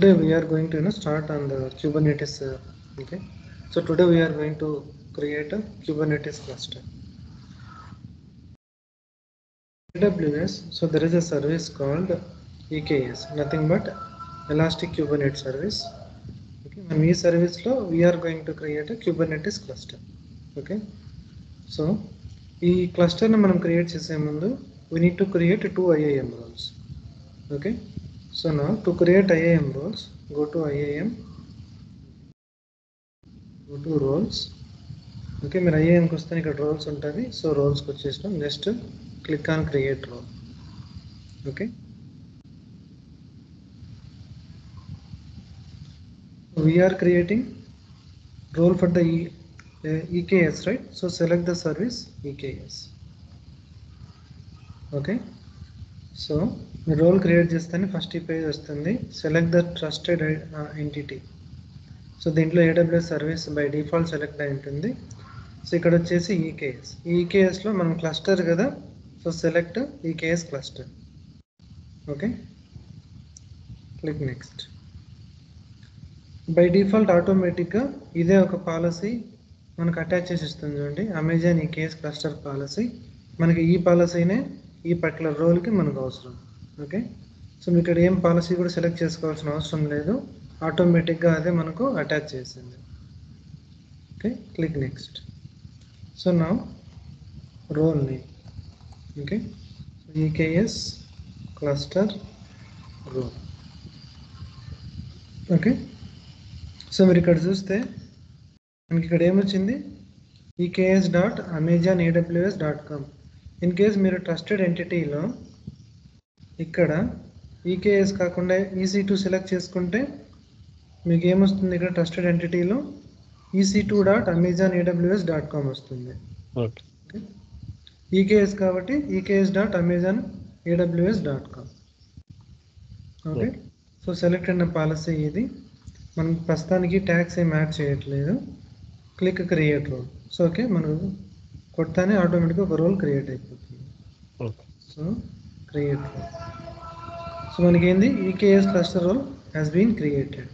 Today we are going to start on the Kubernetes. Okay, so today we are going to create a Kubernetes cluster. AWS. So there is a service called EKS, nothing but Elastic Kubernetes Service. Okay, and ఈ service లో we are going to create a Kubernetes cluster. Okay, so ఈ cluster ని మనం create చేసే ముందు we need to create two IAM roles. Okay, so now to create IAM roles, go to IAM, go to roles. Okay, మీరు IAMకి వస్తే ఇక్కడ roles ఉంటుంది. So రోల్స్కి వచ్చేసినాం. Next click on create role. Okay, we are creating role for the EKS, right? So select the service EKS. Okay, so మీరు role create చేస్తేనే first ఈ page వస్తుంది. Select the trusted entity. So దీంట్లో AWS service by default select అయి ఉంటుంది. So ఇక్కడ వచ్చేసి EKS. ఈ EKSలో మనం క్లస్టర్ కదా, so select EKS cluster. Okay, click next. By default ఆటోమేటిక్గా ఇదే ఒక పాలసీ మనకు అటాచ్ చేసి ఇస్తుంది. చూడండి, అమెజాన్ EKS క్లస్టర్ పాలసీ. మనకి ఈ పాలసీనే ఈ పర్టికులర్ రోల్కి మనకు అవసరం. ఓకే, సో మీకు ఇక్కడ ఏం పాలసీ కూడా సెలెక్ట్ చేసుకోవాల్సిన అవసరం లేదు, ఆటోమేటిక్గా అదే మనకు అటాచ్ చేసింది. Okay, click next. So now role name. Okay, so EKS cluster role. Okay, so మీరు ఇక్కడ చూస్తే మనకి ఇక్కడ ఏమొచ్చింది, EKS.amazonaws.com. ఇన్ కేస్ మీరు ట్రస్టెడ్ ఎంటిటీలో ఇక్కడ EKS కాకుండా EC2 సెలెక్ట్ చేసుకుంటే మీకు ఏమొస్తుంది, ఇక్కడ ట్రస్టెడ్ ఎంటిటీలో EC2.amazonaws.com వస్తుంది. EKS కాబట్టి EKS.amazonaws.com. ఓకే, సో సెలెక్ట్ అయిన పాలసీ ఇది. మనం ప్రస్తుతానికి ట్యాగ్స్ ఏం యాడ్ చేయట్లేదు. Click create role. So okay, మనకు కొడతానే ఆటోమేటిక్గా ఒక రోల్ క్రియేట్ అయిపోతుంది. So create role. సో మనకి ఏంది, EKS cluster role has been created.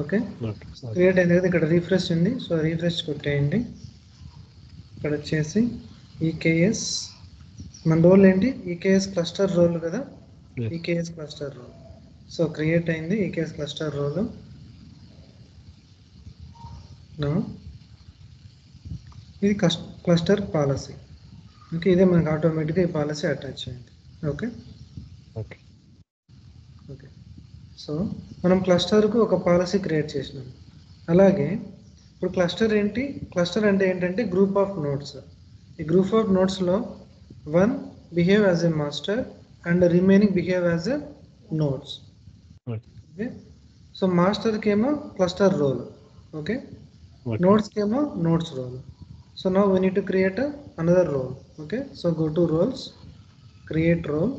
Okay, create అయింది కదా, ఇక్కడ రీఫ్రెష్ ఉంది. సో రీఫ్రెష్ కొట్టేయండి. ఇక్కడ వచ్చేసి EKS మన రోల్ ఏంటి, EKS క్లస్టర్ రోల్ కదా, EKS cluster role. So create అయింది EKS క్లస్టర్ రోల్. ఇది క్లస్టర్ పాలసీ. ఓకే, ఇదే మనకి ఆటోమేటిక్గా ఈ పాలసీ అటాచ్ అయింది. ఓకే ఓకే ఓకే, సో మనం క్లస్టర్కు ఒక పాలసీ క్రియేట్ చేసినాం. అలాగే ఇప్పుడు క్లస్టర్ ఏంటి, క్లస్టర్ అంటే ఏంటంటే గ్రూప్ ఆఫ్ నోడ్స్. ఈ గ్రూప్ ఆఫ్ నోడ్స్లో one behave as a master and remaining behave as a nodes. Okay, so మాస్టర్కి ఏమో క్లస్టర్ రోల్. ఓకే, నోడ్స్కి ఏమో nodes role. So now we need to create another role. Okay, so go to roles, create role,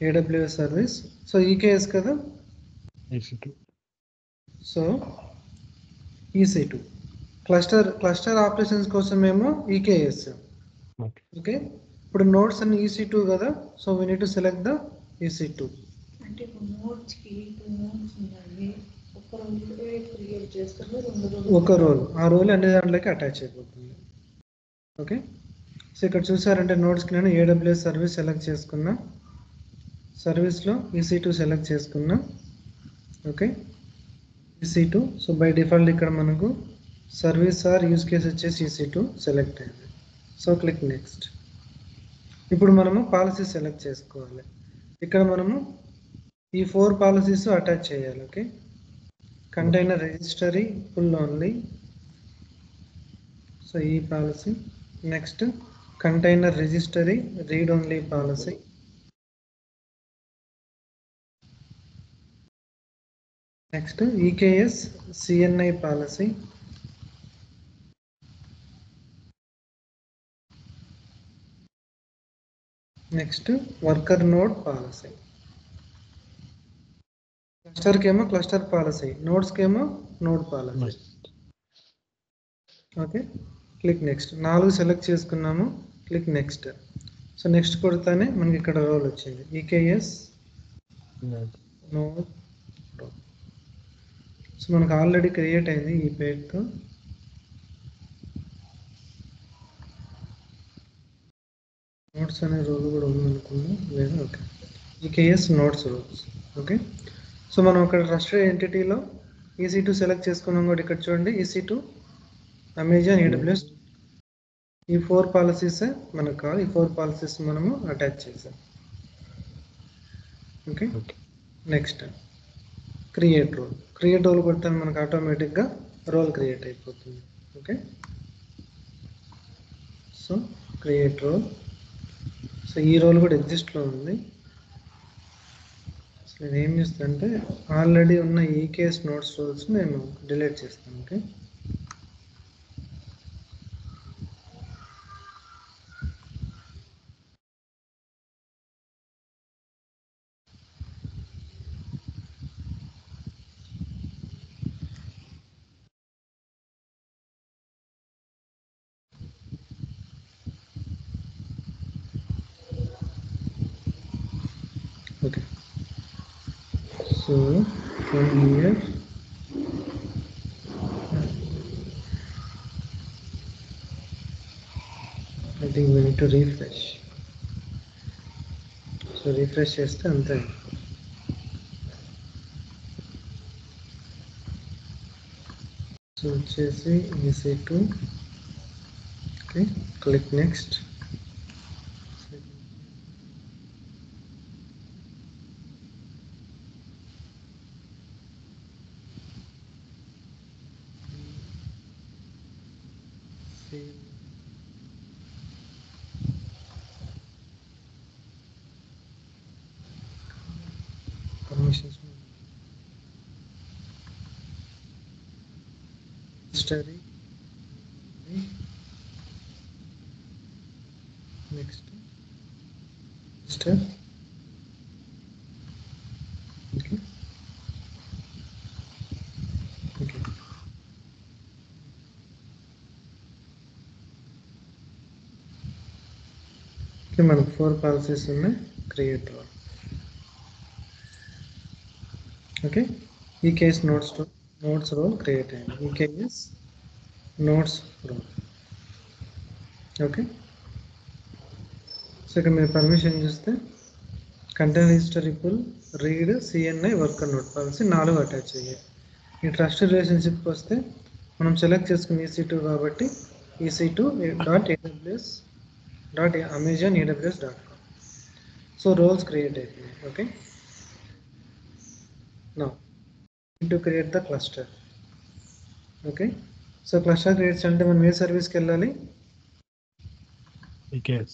AWS service. So EKS కదా, EC2. So EC2 cluster operations కోసం ఏమో EKS. Okay, ఇప్పుడు nodes అన్ని EC2 కదా, so we need to select the EC2. అంటే నోడ్స్కి nodes ఉన్నాయి, ఒక role, ఆ రోల్ అన్ని దాంట్లోకి అటాచ్ అయిపోతుంది. ఓకే, సో ఇక్కడ చూసారంటే నోట్స్కి నేను AWS సర్వీస్ సెలెక్ట్ చేసుకున్నా, సర్వీస్లో EC2 సెలెక్ట్ చేసుకున్నా. Okay, EC2. So by default ఇక్కడ మనకు సర్వీస్ ఆర్ యూజ్ కేస్ వచ్చేసి EC2 సెలెక్ట్ అయింది. So click next. ఇప్పుడు మనము పాలసీ సెలెక్ట్ చేసుకోవాలి. ఇక్కడ మనము ఈ 4 పాలసీస్ అటాచ్ చేయాలి. Okay, container registry full only, so ఈ policy. Next container registry read only policy. Next EKS CNI policy. Next worker node policy. క్లస్టర్కి ఏమో క్లస్టర్ పాలసీ, నోడ్స్కి ఏమో node policy. Okay, click next. 4 select చేసుకున్నాము. Click next. So next కొడతానే మనకి ఇక్కడ role వచ్చింది EKS నోడ్. సో మనకు ఆల్రెడీ క్రియేట్ అయింది ఈ పేరుతో. నోట్స్ అనే రోల్ కూడా ఉందనుకుందాం, లేదా okay EKS nodes roles. Okay, so మనం అక్కడ ట్రస్టెడ్ ఎంటిటీలో EC2 సెలెక్ట్ చేసుకున్నాం కూడా ఇక్కడ చూడండి EC2 అమెజాన్ AWS. ఈ 4 పాలసీస్ మనకు కావాలి, ఈ 4 పాలసీస్ మనము అటాచ్ చేసాం. Okay, next create role. Create role కొడితే మనకు ఆటోమేటిక్గా రోల్ క్రియేట్ అయిపోతుంది. Okay, so create role. So ఈ రోల్ కూడా ఎగ్జిస్ట్లో ఉంది. సో నేను ఏం చేస్తాను అంటే ఆల్రెడీ ఉన్న ఈకేఎస్ నోట్స్ రోల్స్ నేను డిలీట్ చేస్తాను. Okay, okay. So from here I think we need to refresh. So refresh చేస్తే అంతే. సో వచ్చేసి EC2. Okay, click next. Permissions history. Next step. Okay, okay. Okay, మనకు 4 పాలసీస్ ఉన్నాయి. Create role. Okay, EKS nodes role create అయింది. EKS nodes role. Okay, so ఇక్కడ మీరు permission చూస్తే container registry pull, read, CNI, worker node policy 4 attach అయ్యాయి. ఈ trust రిలేషన్షిప్కి వస్తే మనం సెలెక్ట్ చేసుకున్న EC2 కాబట్టి EC2.aws.amazon.aws.com. సో రోల్స్ క్రియేట్ అయిపోయింది. Okay, now to create the cluster. Okay, so cluster creates అంటే మనం ఏ సర్వీస్కి వెళ్ళాలి? EKS.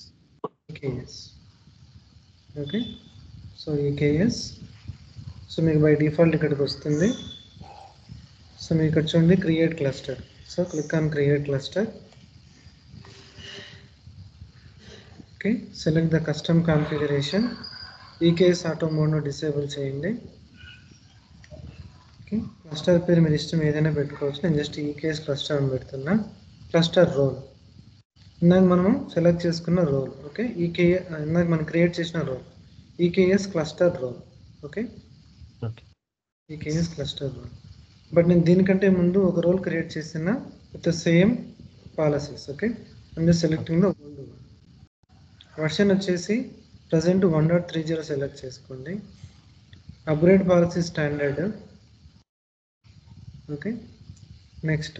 Okay, so EKS. So మీకు బై డిఫాల్ట్ ఇక్కడికి వస్తుంది. సో మీకు ఇక్కడ చూడండి create cluster. So click on create cluster. Okay, select the custom configuration. EKS auto మోడ్ను డిసేబుల్ చేయండి. ఓకే, క్లస్టర్ పేరు మీరు ఇష్టం ఏదైనా పెట్టుకోవచ్చు. నేను జస్ట్ EKS క్లస్టర్ అని పెడుతున్నా. క్లస్టర్ రోల్ ఇందాక మనము సెలెక్ట్ చేసుకున్న రోల్. ఓకే, ఇందాక మనం క్రియేట్ చేసిన role EKS cluster role. Okay, EKS cluster role. But నేను దీనికంటే ముందు ఒక రోల్ క్రియేట్ చేసిన with the same policies. Okay, I'm just selecting the old one. Version వచ్చేసి ప్రజెంట్ 1.30 సెలెక్ట్ చేసుకోండి. Upgrade policy standard. Okay, next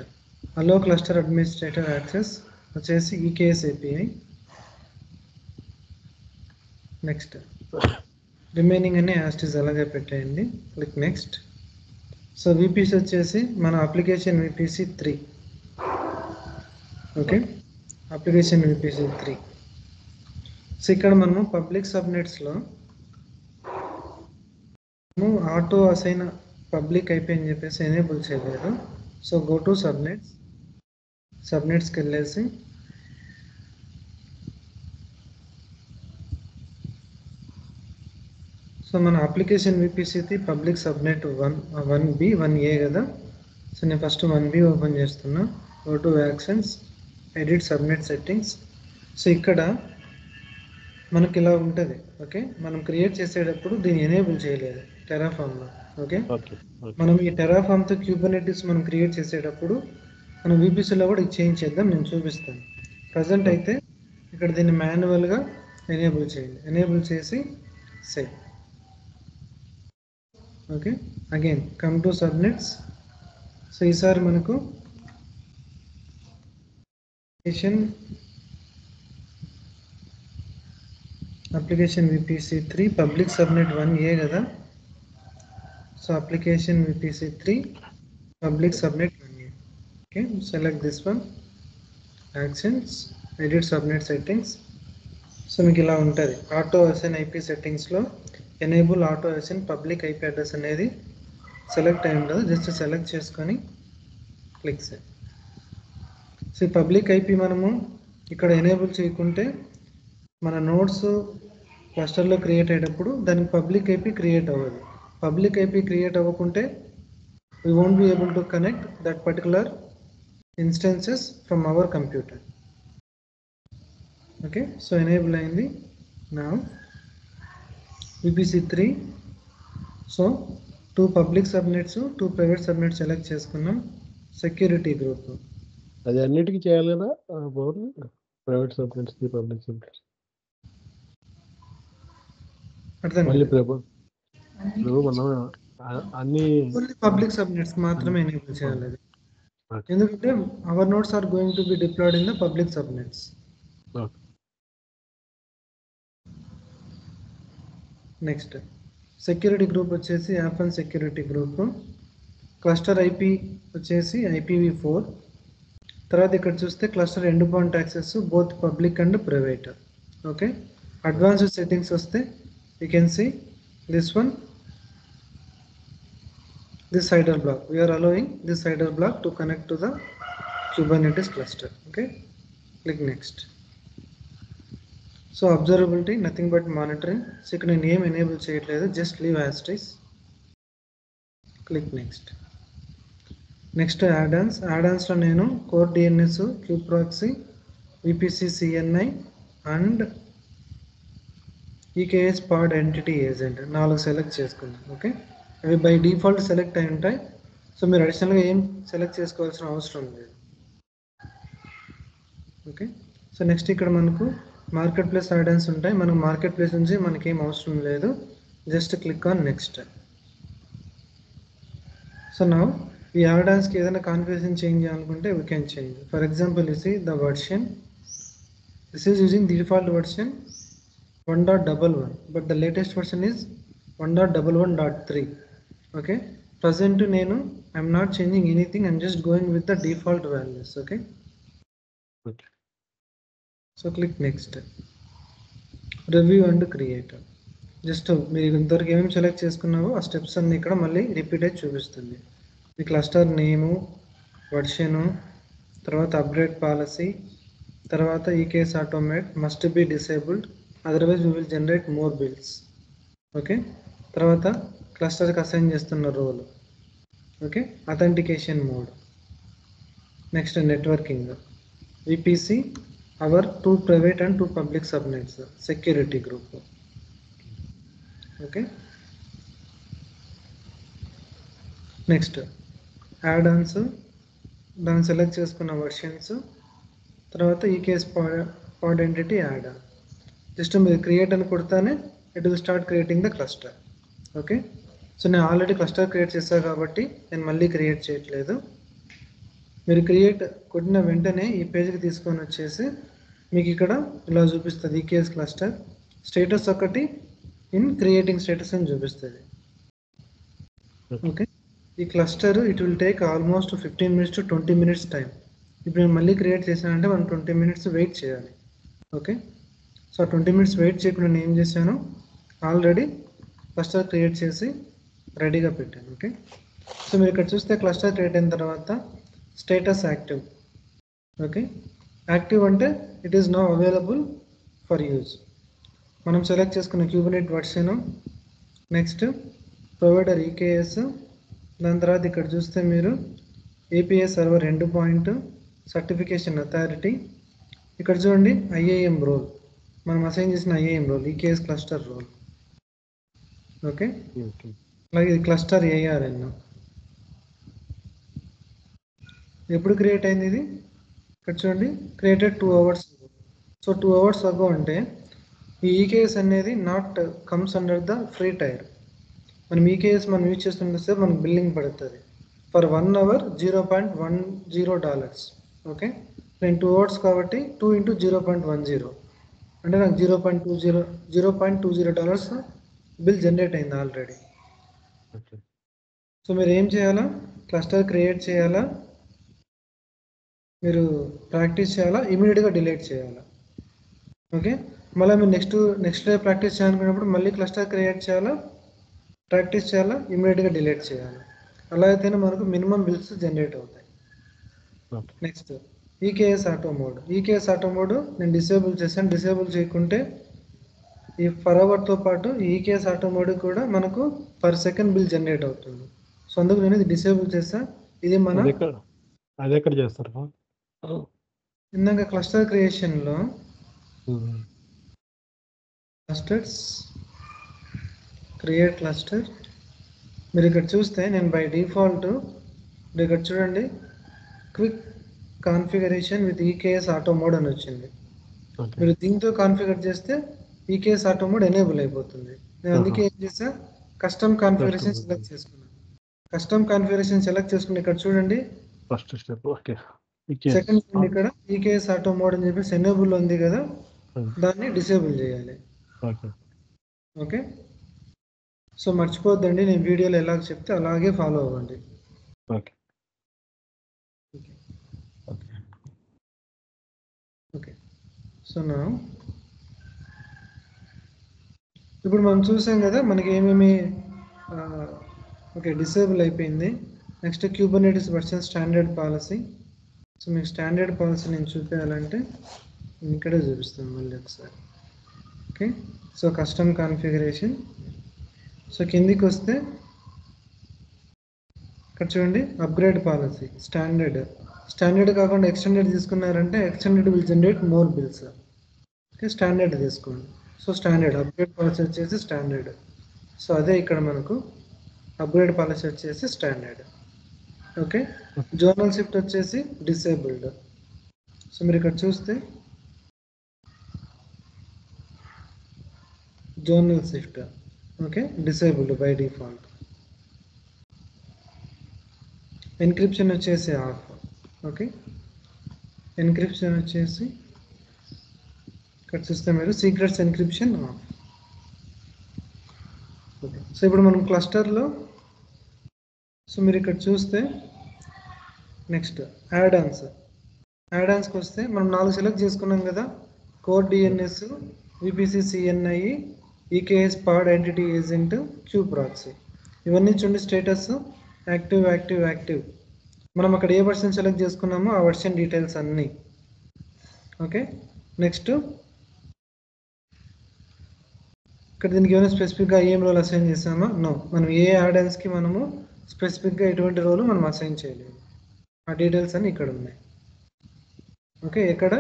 allow cluster administrator access వచ్చేసి EKS API. Next remaining అనే యాస్టిస్ అలాగే పెట్టేయండి. Click next. సో VPC వచ్చేసి మన application VPC 3. Okay, application VPC 3. So ఇక్కడ మనము పబ్లిక్ సబ్నెట్స్లో ఆటో అసైన్ పబ్లిక్ అయిపోయింది చెప్పేసి ఎనేబుల్ చేయలేదు. సో గో టు సబ్నెట్స్కి వెళ్ళేసి సో మన application VPCది public subnet 1B 1A కదా. సో నేను ఫస్ట్ 1B ఓపెన్ చేస్తున్నా. Go to actions, edit subnet settings. So ఇక్కడ మనకి ఇలా ఉంటుంది. ఓకే, మనం క్రియేట్ చేసేటప్పుడు దీన్ని ఎనేబుల్ చేయలేదు టెరాఫామ్లో. ఓకే, ఓకే మనం ఈ టెరాఫామ్తో క్యూబర్నెటిస్ మనం క్రియేట్ చేసేటప్పుడు మనం VPCలో కూడా ఇది చేంజ్ చేద్దాం, నేను చూపిస్తాను. ప్రజెంట్ అయితే ఇక్కడ దీన్ని మాన్యువల్గా ఎనేబుల్ చేయండి, ఎనేబుల్ చేసి save. Okay, again come to subnets. So ఈసారి మనకు application VPC3 public subnet 1A కదా. So application VPC3 public subnet 1A. Okay, select this one, actions, edit subnet settings. So మీకు ఇలా ఉంటుంది. ఆటో అసైన్ IP సెట్టింగ్స్లో enable auto assign public IP address అనేది select అయి ఉండదు, జస్ట్ సెలెక్ట్ చేసుకొని click చేయండి. సో ఈ పబ్లిక్ IP మనము ఇక్కడ ఎనేబుల్ చేయకుంటే మన నోట్స్ క్లస్టర్లో క్రియేట్ అయ్యేటప్పుడు దానికి పబ్లిక్ IP క్రియేట్ అవ్వదు. పబ్లిక్ IP క్రియేట్ అవ్వకుంటే we won't be able to connect that particular instances from our computer. Okay, so enable అయింది. Now VPC3, so 2 public subnets 2 private subnets select చేసుకున్నాం. Security group అది అన్నిటికీ చేయాలి కదా, private subnets public subnets అర్థం మళ్ళీ కాలేదు. ఇప్పుడు మనం అన్ని ఓన్లీ పబ్లిక్ సబ్నెట్స్ మాత్రమే ఎనేబుల్ చేయాలి అది. ఎందుకంటే our nodes are going to be deployed in the public subnets. Next security group వచ్చేసి app security group. Cluster IP వచ్చేసి IPv4. తర్వాత ఇక్కడ చూస్తే cluster end point access both public and private. Okay, advanced settings వస్తే you can see this one, this CIDR block. We are allowing this CIDR block to connect to the Kubernetes cluster. Okay, click next. So observability, nothing but monitoring. So ఇక్కడ నేను ఏం enable చేయట్లేదు, just leave as it is. Click next. Next add-ons. Add-ons లో నేను Core DNS, Kubeproxy, VPC CNI and EKS Pod Entity Agent 4 select చేసుకున్నాను. Okay, అవి by default select అయి ఉంటాయి. సో మీరు అడిషనల్గా ఏం సెలెక్ట్ చేసుకోవాల్సిన అవసరం లేదు. ఓకే, సో నెక్స్ట్ ఇక్కడ మనకు మార్కెట్ ప్లేస్ యాడ్-ఆన్స్ ఉంటాయి. మనకు మార్కెట్ ప్లేస్ నుంచి మనకేం అవసరం లేదు, just click on next. So now ఈ యాడ్-ఆన్స్కి ఏదైనా కాన్ఫిగరేషన్ చేంజ్ చేయాలనుకుంటే we can change. For example is the version, this is using the default version 1.11, but the latest version is 1.11.3. okay, present నేను I'm not changing anything, I'm just going with the default values. okay, so click next, review and create. Just మీరు ఇంతవరకు ఏమేమి select చేసుకున్నావో ఆ steps అన్ని ఇక్కడ మళ్ళీ repeat అయి చూపిస్తుంది. మీ క్లస్టర్ నేము, వర్షను, తర్వాత అప్డేట్ పాలసీ, తర్వాత EKS automate must be disabled, otherwise we will generate more bills. Okay, తర్వాత క్లస్టర్కి అసైన్ చేస్తున్న role. Okay, authentication mode. Next networking, VPC our 2 private and 2 public subnets, security group. Okay, next add ons, దాన్ని select చేసుకున్న versions, తర్వాత EKS pod entity add. Just మీరు create అని కొడతానే it will start creating the cluster. Okay, so నేను already cluster create చేశాను కాబట్టి నేను మళ్ళీ క్రియేట్ చేయట్లేదు. మీరు క్రియేట్ కొట్టిన వెంటనే ఈ పేజ్కి తీసుకొని వచ్చేసి మీకు ఇక్కడ ఇలా చూపిస్తుంది EKS క్లస్టర్ స్టేటస్ ఒకటి ఇన్ క్రియేటింగ్ స్టేటస్ అని చూపిస్తుంది. ఓకే, ఈ cluster it will take almost 15 minutes to 20 minutes time. ఇప్పుడు నేను మళ్ళీ క్రియేట్ చేశానంటే మనం 20 minutes వెయిట్ చేయాలి. ఓకే, సో 20 minutes వెయిట్ చేయకుండా నేను ఏం చేశాను, ఆల్రెడీ క్లస్టర్ క్రియేట్ చేసి రెడీగా పెట్టాను. ఓకే, సో మీరు ఇక్కడ చూస్తే క్లస్టర్ క్రియేట్ అయిన తర్వాత స్టేటస్ యాక్టివ్. ఓకే, యాక్టివ్ అంటే it is now available for use. మనం సెలెక్ట్ చేసుకున్న Kubernetes version, next provider EKS, దాని తర్వాత ఇక్కడ చూస్తే మీరు API server end point, certification authority, ఇక్కడ చూడండి IAM రోల్, మనం అసైన్ చేసిన IAM role EKS cluster role. Okay, అలాగే ఇది క్లస్టర్ ARN. ఎప్పుడు క్రియేట్ అయింది ఇది? ఇక్కడ చూడండి, created 2 hours ago. So 2 hours ago అంటే ఈ EKS అనేది not comes under the free tyre. మనం EKS మనం యూజ్ చేస్తుంటే మనకు బిల్లింగ్ పడుతుంది ఫర్ 1 hour $0.10. ఓకే, నేను 2 hours కాబట్టి 2 into 0.10 అంటే నాకు $0.20 బిల్ జనరేట్ అయింది ఆల్రెడీ. సో మీరు ఏం చేయాలా? క్లస్టర్ క్రియేట్ చేయాలా, మీరు ప్రాక్టీస్ చేయాలా, ఇమీడియట్గా డిలీట్ చేయాలా. ఓకే, మళ్ళీ మీరు నెక్స్ట్ డే ప్రాక్టీస్ చేయాలనుకున్నప్పుడు మళ్ళీ క్లస్టర్ క్రియేట్ చేయాలా, ప్రాక్టీస్ చేయాలా, ఇమీడియట్గా డిలీట్ చేయాలి. అలా అయితేనే మనకు మినిమం బిల్స్ జనరేట్ అవుతాయి. Next EKS auto mode. EKS auto mode నేను డిసేబుల్ చేశాను. డిసేబుల్ చేయకుంటే ఈ పర్ అవర్తో పాటు EKS ఆటో మోడ్ కూడా మనకు పర్ సెకండ్ బిల్ జనరేట్ అవుతుంది. సో అందుకు నేను ఇది డిసేబుల్ చేస్తా. ఇది మన అది ఎక్కడ చేస్తారు? ఇందాక క్లస్టర్ క్రియేషన్లో క్లస్టర్స్ క్రియేట్ క్లస్టర్ మీరు ఇక్కడ చూస్తే నేను బై డిఫాల్ట్ ఇక్కడ చూడండి quick configuration with EKS auto mode అని వచ్చింది. మీరు దీంతో కాన్ఫిగర్ చేస్తే EKS ఆటో మోడ్ ఎనేబుల్ అయిపోతుంది. నేను అందుకే ఏం చేసా, కస్టమ్ కాన్ఫిగరేషన్ సెలెక్ట్ చేసుకున్నాను. కస్టమ్ కాన్ఫిగరేషన్ సెలెక్ట్ చేసుకుని ఇక్కడ చూడండి ఫస్ట్ స్టెప్. ఓకే, సెకండ్ ఇక్కడ EKS ఆటో మోడ్ అని చెప్పేసి ఎనేబుల్ ఉంది కదా, దాన్ని డిసేబుల్ చేయాలి. ఓకే, సో మర్చిపోద్దండి, నేను వీడియోలో ఎలా చెప్తే అలాగే ఫాలో అవ్వండి. ఓకే ఓకే, సో నా ఇప్పుడు మనం చూసాం కదా మనకి ఏమేమి ఓకే డిసేబుల్ అయిపోయింది. Next Kubernetes version standard policy. So మీకు స్టాండర్డ్ పాలసీ నేను చూపించాలంటే ఇక్కడే చూపిస్తాను మళ్ళీ ఒకసారి. Okay, so custom configuration. So కిందికి వస్తే ఇక్కడ చూడండి అప్గ్రేడ్ పాలసీ స్టాండర్డ్ కాకుండా ఎక్స్టెండెడ్ తీసుకున్నారంటే extended will generate more bills. Okay, standard తీసుకోండి. సో స్టాండర్డ్ అప్గ్రేడ్ పాలసీ వచ్చేసి స్టాండర్డ్. సో అదే ఇక్కడ మనకు అప్గ్రేడ్ పాలసీ వచ్చేసి స్టాండర్డ్. ఓకే, జోనల్ షిఫ్ట్ వచ్చేసి డిసేబుల్డ్. సో మీరు ఇక్కడ చూస్తే zonal shift okay disabled by default. Encryption వచ్చేసి ఆఫ్. ఓకే, ఎన్క్రిప్షన్ వచ్చేసి ఇక్కడ చూస్తే మీరు secrets encryption of. Okay, so ఇప్పుడు మనం క్లస్టర్లో సో మీరు ఇక్కడ చూస్తే నెక్స్ట్ యాడాన్స్కి వస్తే మనం 4 సెలెక్ట్ చేసుకున్నాం కదా, core DNS, VPC CNI, EKS pod entity agent, queue proxy. ఇవన్నీ చూడండి స్టేటస్ యాక్టివ్. మనం అక్కడ ఏ వర్షన్ సెలెక్ట్ చేసుకున్నామో ఆ వర్షన్ డీటెయిల్స్ అన్నీ. ఓకే, నెక్స్ట్ ఇక్కడ దీనికి ఏమైనా స్పెసిఫిక్గా ఏం రోల్ అసైన్ చేసామా? నో, మనం ఏ యాడాన్స్కి మనము స్పెసిఫిక్గా ఎటువంటి రోల్ మనం అసైన్ చేయలేదు. ఆ డీటెయిల్స్ అన్నీ ఇక్కడ ఉన్నాయి. ఓకే, ఎక్కడ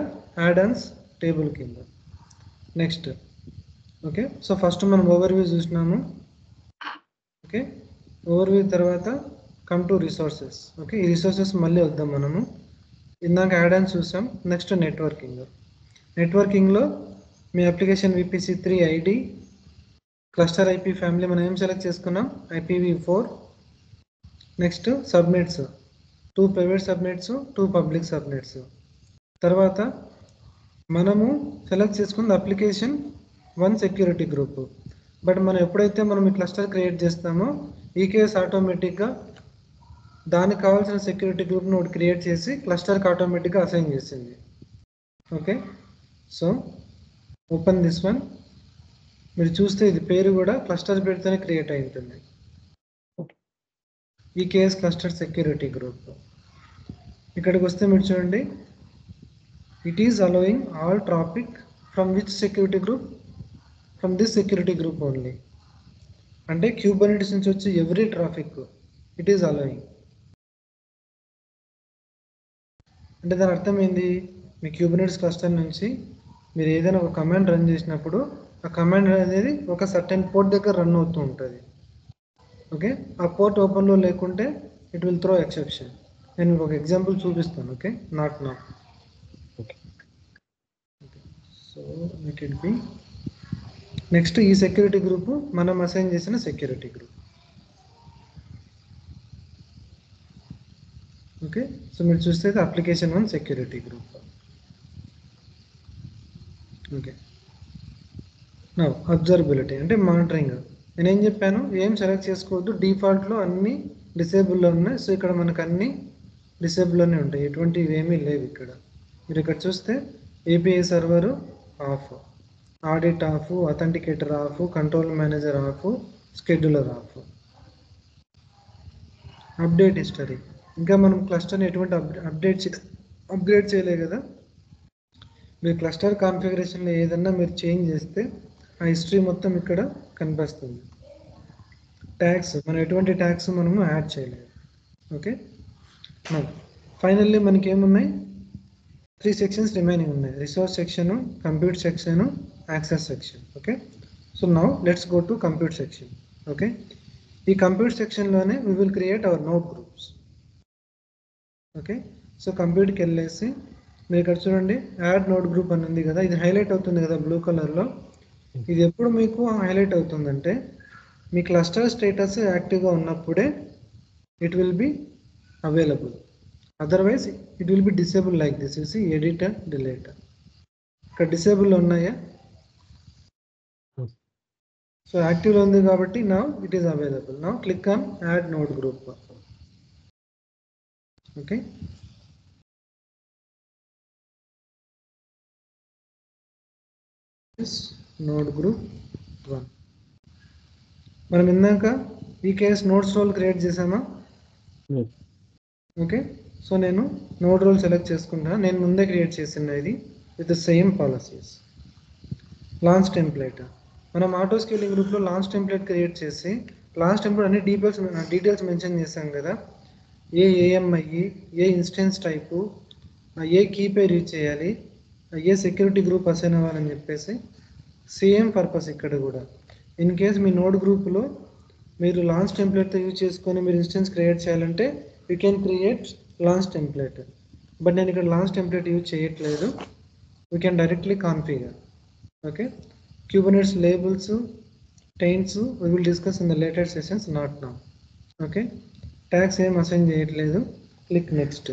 యాడాన్స్ టేబుల్ కింద. నెక్స్ట్ ఓకే, సో ఫస్ట్ మనం ఓవర్వ్యూ చూసినాము. ఓకే, ఓవర్వ్యూ తర్వాత కమ్ టు రిసోర్సెస్. ఓకే, ఈ రిసోర్సెస్ మళ్ళీ వద్దాం మనము. ఇందాక యాడాన్స్ చూసాం. నెక్స్ట్ నెట్వర్కింగ్లో మీ application VPC3 ID, cluster IP family మనం ఏం సెలెక్ట్ చేసుకున్నాం, IPv4. Next subnets, 2 private subnets, 2 public subnets. తర్వాత మనము సెలెక్ట్ చేసుకున్న అప్లికేషన్ 1 సెక్యూరిటీ గ్రూప్. బట్ మనం ఎప్పుడైతే మనం ఈ క్లస్టర్ క్రియేట్ చేస్తామో EKS ఆటోమేటిక్గా దానికి కావాల్సిన సెక్యూరిటీ గ్రూప్ను ఒకటి క్రియేట్ చేసి క్లస్టర్కి ఆటోమేటిక్గా అసైన్ చేసింది. Okay, so open this one. మీరు చూస్తే ఇది పేరు కూడా క్లస్టర్ పేరుతోనే క్రియేట్ అయి ఉంటుంది, EKS క్లస్టర్ సెక్యూరిటీ గ్రూప్. ఇక్కడికి వస్తే మీరు చూడండి, it is allowing all traffic from which security group, from this security group only. అంటే క్యూబర్నెటిస్ నుంచి వచ్చే every traffic it is allowing. అంటే దాని అర్థం ఏంది, మీ క్యూబర్నెటిస్ క్లస్టర్ నుంచి మీరు ఏదైనా ఒక కమాండ్ రన్ చేసినప్పుడు ఆ కమాండ్ అనేది ఒక సర్టెన్ పోర్ట్ దగ్గర రన్ అవుతూ ఉంటుంది. ఓకే, ఆ పోర్ట్ ఓపెన్లో లేకుంటే ఇట్ విల్ త్రో ఎక్సెప్షన్. నేను ఒక ఎగ్జాంపుల్ చూపిస్తాను. Okay, not now. Okay. So it will B next ఈ సెక్యూరిటీ గ్రూప్ మనం అసైన్ చేసిన సెక్యూరిటీ గ్రూప్. ఓకే, సో మీరు చూస్తే application 1 security group. Okay, now observability అంటే మానిటరింగ్. నేనేం చెప్పాను, ఏం సెలెక్ట్ చేసుకోవద్దు, డిఫాల్ట్లో అన్ని డిసేబుల్లో ఉన్నాయి. సో ఇక్కడ మనకు అన్ని డిసేబుల్లోనే ఉంటాయి, ఎటువంటివి ఏమీ లేవు ఇక్కడ. మీరు ఇక్కడ చూస్తే API server of, audit of, authenticator of, control manager of, scheduler of. Update history, ఇంకా మనం క్లస్టర్ని ఎటువంటి అప్గ్రేడ్ చేయలేదు కదా. మీరు క్లస్టర్ కాన్ఫిగరేషన్లో ఏదన్నా మీరు చేంజ్ చేస్తే ఆ హిస్టరీ మొత్తం ఇక్కడ కనిపిస్తుంది. ట్యాగ్స్, మనం ఎటువంటి ట్యాగ్స్ మనము యాడ్ చేయలేదు. ఓకే, ఫైనల్లీ మనకి ఏమున్నాయి, 3 సెక్షన్స్ రిమైనింగ్ ఉన్నాయి. Resource section, compute section, access section. Okay, so now let's go to compute section. Okay, ఈ కంప్యూట్ సెక్షన్లోనే we will create our node groups. Okay, so కంప్యూటర్కి వెళ్ళేసి మీరు ఇక్కడ చూడండి, యాడ్ నోట్ గ్రూప్ అని ఉంది కదా, ఇది హైలైట్ అవుతుంది కదా బ్లూ కలర్లో. ఇది ఎప్పుడు మీకు హైలైట్ అవుతుందంటే మీ క్లస్టర్ స్టేటస్ యాక్టివ్గా ఉన్నప్పుడే it will be available, otherwise it will be disable like this. You see edit and delete. ఇక్కడ డిసేబుల్ ఉన్నాయా, సో యాక్టివ్లో ఉంది కాబట్టి now it is available. Now click on add node group. Okay, node group 1. మనం ఇందాక EKS nodes role create చేసామా. ఓకే, so నేను నోడ్ రోల్ సెలెక్ట్ చేసుకుంటాను. నేను ముందే క్రియేట్ చేసిన ఇది with same policies. Launch template, మనం ఆటో స్కేలింగ్ గ్రూప్లో లాంచ్ టెంప్లెట్ క్రియేట్ చేసి లాంచ్ టెంప్లెట్ అన్ని డీటెయిల్స్ మెన్షన్ చేశాం కదా. ఏ ఏఎంఐ, ఏ ఇన్స్టెన్స్ టైపు, ఏ కీ పేరు యూజ్ చేయాలి, ఏ సెక్యూరిటీ గ్రూప్ అసైన్ అవ్వాలని చెప్పేసి సేమ్ పర్పస్ ఇక్కడ కూడా. ఇన్ కేస్ మీ నోడ్ గ్రూప్లో మీరు లాంచ్ టెంప్లెట్తో యూజ్ చేసుకొని మీరు ఇన్స్టెన్స్ క్రియేట్ చేయాలంటే you can create launch template. But నేను ఇక్కడ లాంచ్ టెంప్లెట్ యూజ్ చేయట్లేదు, we can directly configure. Okay, Kubernetes labels, taints, we will discuss in the later sessions, not now. Okay, tags ఏం assign చేయట్లేదు. Click next.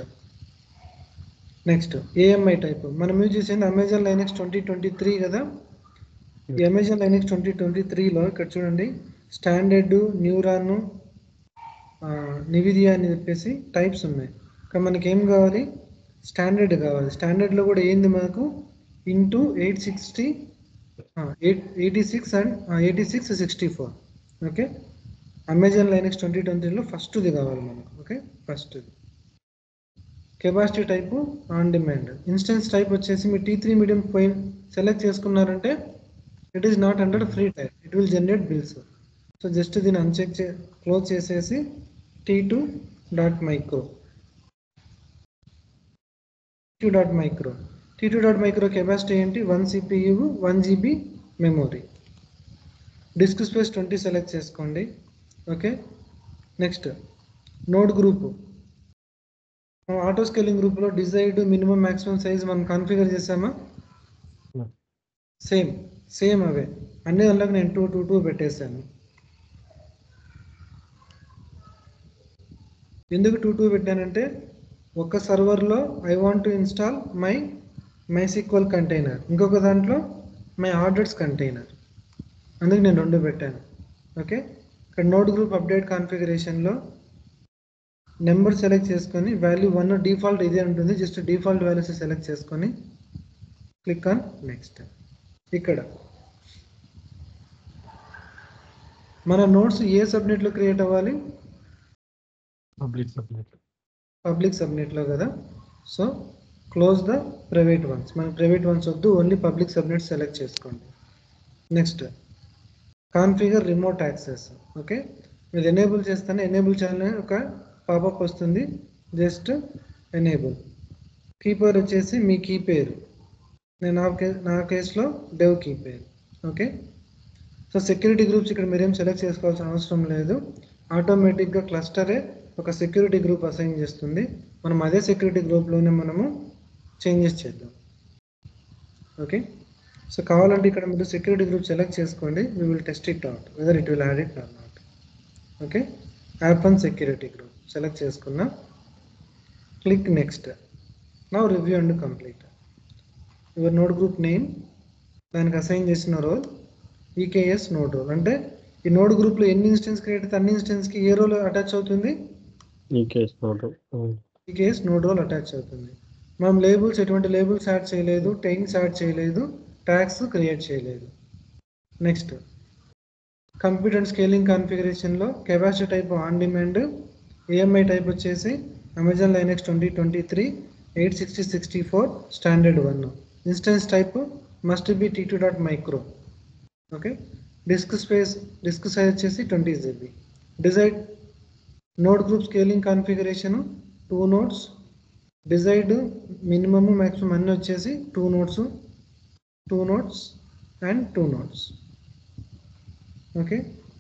Next AMI type మనం use చేసింది Amazon Linux 2023 కదా. ఈ Amazon Linux 2023లో ఇక్కడ చూడండి standard, neuron, నివిదియా అని చెప్పేసి టైప్స్ ఉన్నాయి. ఇక్కడ మనకి ఏం కావాలి, స్టాండర్డ్ కావాలి. స్టాండర్డ్లో కూడా ఏంది మనకు into 860 86 and 8664. Okay, Amazon Linux 2023లో ఫస్ట్ది కావాలి మనకు. ఓకే, ఫస్ట్ది. Capacity type on demand. Instance type వచ్చేసి మీ T3 మీడియం సెలెక్ట్ చేసుకున్నారంటే it is not under free type, it will generate bills. So just దీన్ని అన్చెక్ క్లోజ్ చేసేసి T2.micro. T2.micro కెపాసిటీ ఏంటి, 1 CPU, 1 GB memory. Disk space 20 select చేసుకోండి. Okay, next node group. Auto scaling గ్రూప్లో desired minimum maximum size మనం configure చేసామా. Same అవే అన్ని దాంట్లోకి నేను 222 పెట్టేశాను. ఎందుకు 22 పెట్టానంటే ఒక సర్వర్లో I want to install my MySQL container, ఇంకొక దాంట్లో మై ఆర్డర్స్ కంటైనర్, అందుకు నేను 2 పెట్టాను. ఓకే, ఇక్కడ నోడ్ గ్రూప్ అప్డేట్ కాన్ఫిగరేషన్లో నెంబర్ సెలెక్ట్ చేసుకొని వాల్యూ 1 డిఫాల్ట్ ఇదే ఉంటుంది, జస్ట్ డిఫాల్ట్ వాల్యూస్ సెలెక్ట్ చేసుకొని క్లిక్ ఆన్ నెక్స్ట్. ఇక్కడ మన నోట్స్ ఏ సబ్నెట్లో క్రియేట్ అవ్వాలి, పబ్లిక్ సబ్నెట్లో కదా. So close the private ones, మన ప్రైవేట్ వన్స్ వద్దు, ఓన్లీ పబ్లిక్ సబ్నెట్ సెలెక్ట్ చేసుకోండి. Next configure remote access. Okay, మీరు ఎనేబుల్ చేస్తానే ఎనేబుల్ చేయాలని ఒక పాపప్ వస్తుంది, జస్ట్ ఎనేబుల్. కీ పేరు వచ్చేసి మీ కీ పేరు, నేను నా కేసులో డెవ్ కీ పేరు. ఓకే, సో సెక్యూరిటీ గ్రూప్స్ ఇక్కడ మీరేం సెలెక్ట్ చేసుకోవాల్సిన అవసరం లేదు. ఆటోమేటిక్గా క్లస్టరే ఒక సెక్యూరిటీ గ్రూప్ అసైన్ చేస్తుంది. మనం అదే సెక్యూరిటీ గ్రూప్లోనే మనము చేంజెస్ చేద్దాం. ఓకే, సో కావాలంటే ఇక్కడ మీరు సెక్యూరిటీ గ్రూప్ సెలెక్ట్ చేసుకోండి. We will test it out whether it will add it or not. Okay, app and security group select చేసుకున్నా. Click next. Now review and complete. Your node group name, దానికి assign చేసిన role EKS node role. అంటే ఈ node గ్రూప్లో ఎన్ని instance create అయితే అన్ని ఇన్స్టెన్స్కి ఏ రోల్ అటాచ్ అవుతుంది? ఈకేఎస్ నోడ్ రోల్ అటాచ్ అవుతుంది. మనం లేబుల్స్ ఎటువంటి లేబుల్స్ యాడ్ చేయలేదు, టైమ్స్ యాడ్ చేయలేదు, ట్యాగ్స్ క్రియేట్ చేయలేదు. నెక్స్ట్ కంప్యూట్ అండ్ స్కేలింగ్ కాన్ఫిగరేషన్లో capacity type on demand, AMI type వచ్చేసి Amazon Linux 2023 860/64 standard 1. Instance type must be t2.micro. Okay, disk size వచ్చేసి 20 GB. Desired node group scaling configuration 2 nodes. Desired minimum maximum అన్నీ వచ్చేసి 2 nodes and 2 nodes. Okay,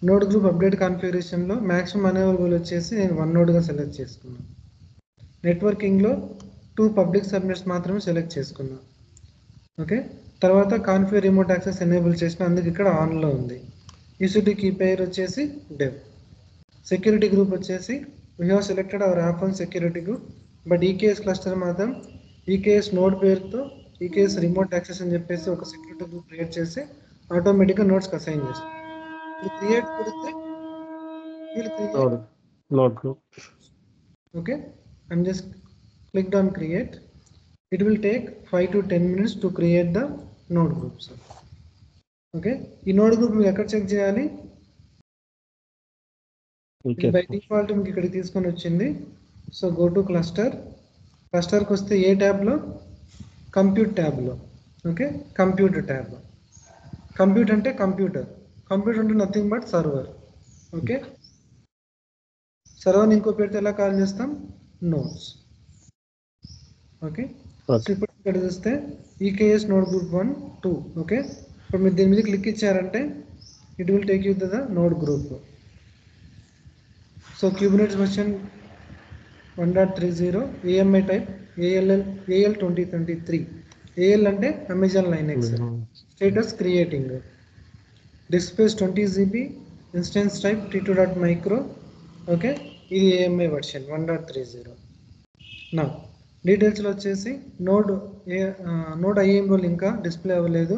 node group update కాన్ఫిగరేషన్లో maximum unavailable వచ్చేసి నేను 1 node select చేసుకున్నాను. నెట్వర్కింగ్లో 2 public subnets మాత్రమే select చేసుకున్నాను. ఓకే, తర్వాత కాన్ఫిగర్ రిమోట్ యాక్సెస్ ఎనేబుల్ చేసిన, అందుకు ఇక్కడ ఆన్లో ఉంది. ఈసీటీ కీ పేర్ వచ్చేసి డెవ్. సెక్యూరిటీ గ్రూప్ వచ్చేసి we have selected hour app and security group, but EKS cluster మాత్రం ఈకేఎస్ నోడ్ పేరుతో ఈకేఎస్ రిమోట్ యాక్సెస్ అని చెప్పేసి ఒక సెక్యూరిటీ గ్రూప్ క్రియేట్ చేసి ఆటోమేటిక్గా నోట్స్కి అసైన్ చేస్తాం. క్రియేట్ కొడితే node group. Okay, I'm just clicked on create. It will take 5 to 10 minutes to create the node groups. Okay, ఈ node group మీరు ఎక్కడ చెక్ చేయాలి? బై డిఫాల్ట్ మీకు ఇక్కడ తీసుకొని వచ్చింది. సో గో టు క్లస్టర్కి వస్తే ఏ ట్యాబ్లో? కంప్యూట్ ట్యాబ్లో. Okay, computer tab. కంప్యూట్ అంటే కంప్యూటర్ అంటే నథింగ్ బట్ సర్వర్. ఓకే, సర్వర్ని ఇంకో పేరుతో ఎలా కాల్ చేస్తాం? నోడ్స్. ఓకే, సో ఇప్పుడు ఇక్కడ చూస్తే ఈకేఎస్ నోడ్ గ్రూప్ 1, 2. ఓకే, ఇప్పుడు మీరు దీని మీద క్లిక్ ఇచ్చారంటే it will take you to the node group. So Kubernetes version 1.30, AMI type AL 2023. AL అంటే Amazon Linux. Status creating. Disk space 20 GB. Instance type t2.micro. Okay, ఇది AMI version 1.30. నా డీటెయిల్స్లో వచ్చేసి నోడ్ ఐఎం రోల్ ఇంకా display అవ్వలేదు.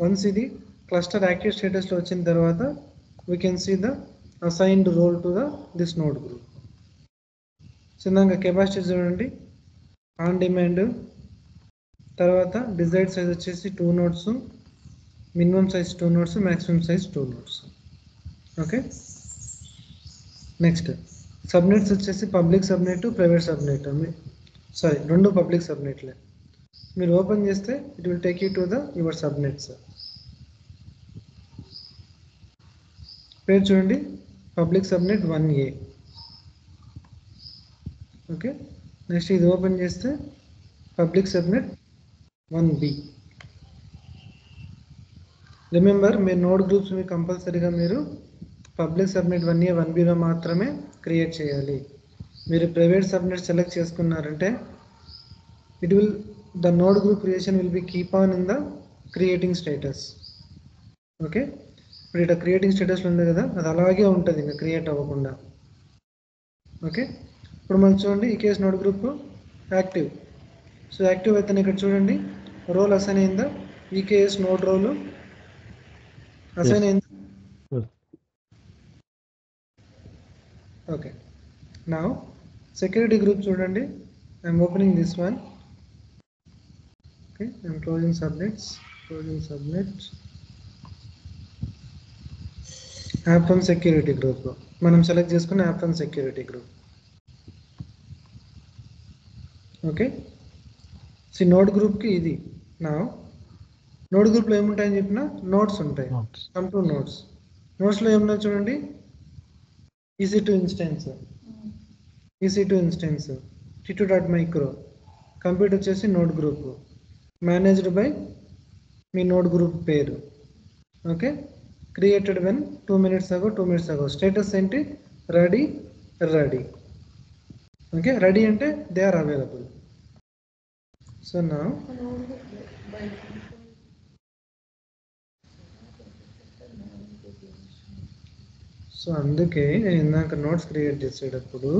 Once ఇది cluster active స్టేటస్లో వచ్చిన తర్వాత we can see the assigned role to this node group. చిన్నగా కెపాసిటీ చూడండి, ఆన్ డిమాండ్, తర్వాత డిజైర్డ్ సైజ్ వచ్చేసి 2 nodes, minimum size 2 nodes, maximum size 2 nodes. Okay, next subnets వచ్చేసి public subnet, private subnet. Sorry, 2 public సబ్నెట్లే. మీరు open చేస్తే it will take you to your subnets. పేరు చూడండి, public subnet 1A. Okay, next ఇది open చేస్తే public subnet 1B. Remember, మీరు node groups మీ కంపల్సరీగా మీరు పబ్లిక్ సబ్నెట్ 1A 1Bలో మాత్రమే క్రియేట్ చేయాలి. మీరు ప్రైవేట్ సబ్నెట్ సెలెక్ట్ చేసుకున్నారంటే the node group creation will be keep on in the creating status. Okay, ఇప్పుడు ఇక్కడ క్రియేటింగ్ స్టేటస్లో ఉంది కదా, అది అలాగే ఉంటుంది ఇంకా క్రియేట్ అవ్వకుండా. ఓకే, ఇప్పుడు మనం చూడండి EKS node group active. So active అయితే ఇక్కడ చూడండి రోల్ అసైన్ అయిందా? ఈకేఎస్ నోడ్ రోల్ అసైన్ అయిందా? ఓకే, నౌ సెక్యూరిటీ గ్రూప్ చూడండి. I'm opening this one. Okay, I'm closing subnet. App and security group మనం సెలెక్ట్ చేసుకున్న app and security group. Okay, see node గ్రూప్కి ఇది. నా నోడ్ గ్రూప్లో ఏముంటాయని చెప్పిన నోట్స్ ఉంటాయి. కమ్ టు నోట్స్లో ఏమున్నా చూడండి, EC2 ఇన్స్టెన్స్, t2.micro. కంప్యూటర్ వచ్చేసి నోడ్ గ్రూప్, మేనేజ్డ్ బై మీ నోడ్ గ్రూప్ పేరు. Okay, created when 2 minutes ago. Status ఏంటి? Ready ready. ఓకే, రెడీ అంటే దే ఆర్ అవైలబుల్. సో నా సో అందుకే నేను ఇందాక నోట్స్ క్రియేట్ చేసేటప్పుడు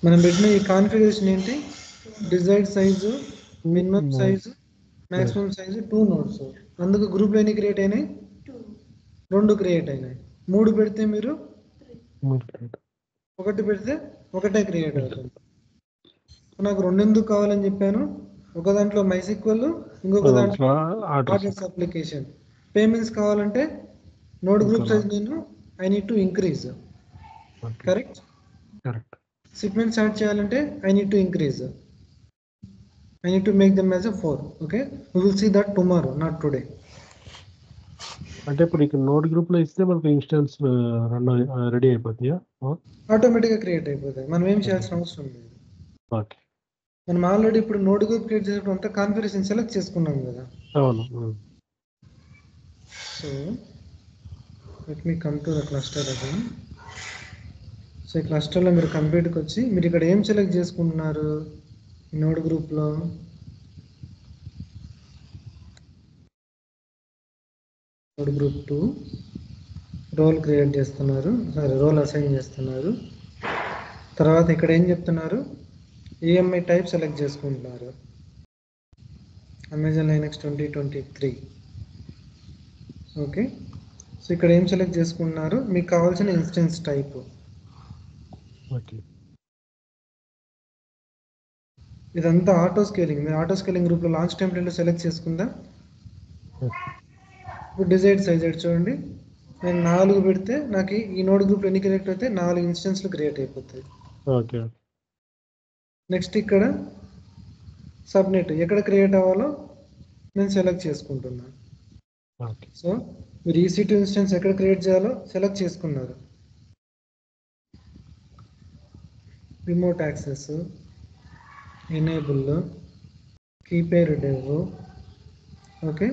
మనం పెట్టిన ఈ కాన్ఫిగరేషన్ ఏంటి, desired size, minimum size, maximum size 2 notes. అందుకు గ్రూప్లో ఎన్ని క్రియేట్ అయినాయి, 2 క్రియేట్ అయినాయి. 3 పెడితే మీరు 1 పెడితే 1 క్రియేట్ అవుతుంది. నాకు 2 ఎందుకు కావాలని చెప్పాను, ఒక దాంట్లో MySQL, ఇంకొక దాంట్లో ఆర్డర్స్ అప్లికేషన్. పేమెంట్స్ కావాలంటే నోడ్ గ్రూప్ సైజ్ నేను I need to increase. Correct. Segments add చేయాలంటే I need to increase. I need to make them as a 4. Okay, we will see that tomorrow, not today. అంటే ఇప్పుడు ఇక్కడ node group లో ఇస్తే మనకు instance run ready అయిపోతాయా? Automatic గా create అయిపోతాయి, మనం ఏం చేయాల్సిన అవసరం లేదు. ఓకే, మనం ఆల్రెడీ ఇప్పుడు నోడ్ గ్రూప్ క్రియేట్ చేసినప్పుడు అంతా కాన్ఫిగరేషన్ సెలెక్ట్ చేసుకున్నాం కదా. అవును. So let me come to the cluster again. So ఈ క్లస్టర్లో మీరు కంప్లీట్కి వచ్చి మీరు ఇక్కడ ఏం సెలెక్ట్ చేసుకుంటున్నారు, నోడ్ గ్రూప్లో నోడ్ గ్రూప్ 2 రోల్ క్రియేట్ చేస్తున్నారు, రోల్ అసైన్ చేస్తున్నారు. తర్వాత ఇక్కడ ఏం చెప్తున్నారు, EMI టైప్ సెలెక్ట్ చేసుకుంటున్నారు, అమెజాన్ లైనక్స్ 2023. ఓకే, సో ఇక్కడ ఏం సెలెక్ట్ చేసుకుంటున్నారు, మీకు కావాల్సిన ఇన్స్టెన్స్ టైప్. ఓకే, ఇదంతా ఆటో స్కేలింగ్. మీరు ఆటో స్కేలింగ్ గ్రూప్లో లాంచ్ టెంప్లెట్లో సెలెక్ట్ చేసుకుందా. ఇప్పుడు డిజైర్డ్ సైజ్ చూడండి, నేను 4 పెడితే నాకు ఈ నోడ్ గ్రూప్ ఎన్ని క్రియేట్ అయితే 4 ఇన్స్టెన్స్లు క్రియేట్ అయిపోతాయి. ఓకే, నెక్స్ట్ ఇక్కడ సబ్నెట్ ఎక్కడ క్రియేట్ అవ్వాలో నేను సెలెక్ట్ చేసుకుంటున్నాను. సో మీరు EC2 ఇన్స్టెన్స్ ఎక్కడ క్రియేట్ చేయాలో సెలెక్ట్ చేసుకున్నారు. Remote access, enable, key pair dev, okay,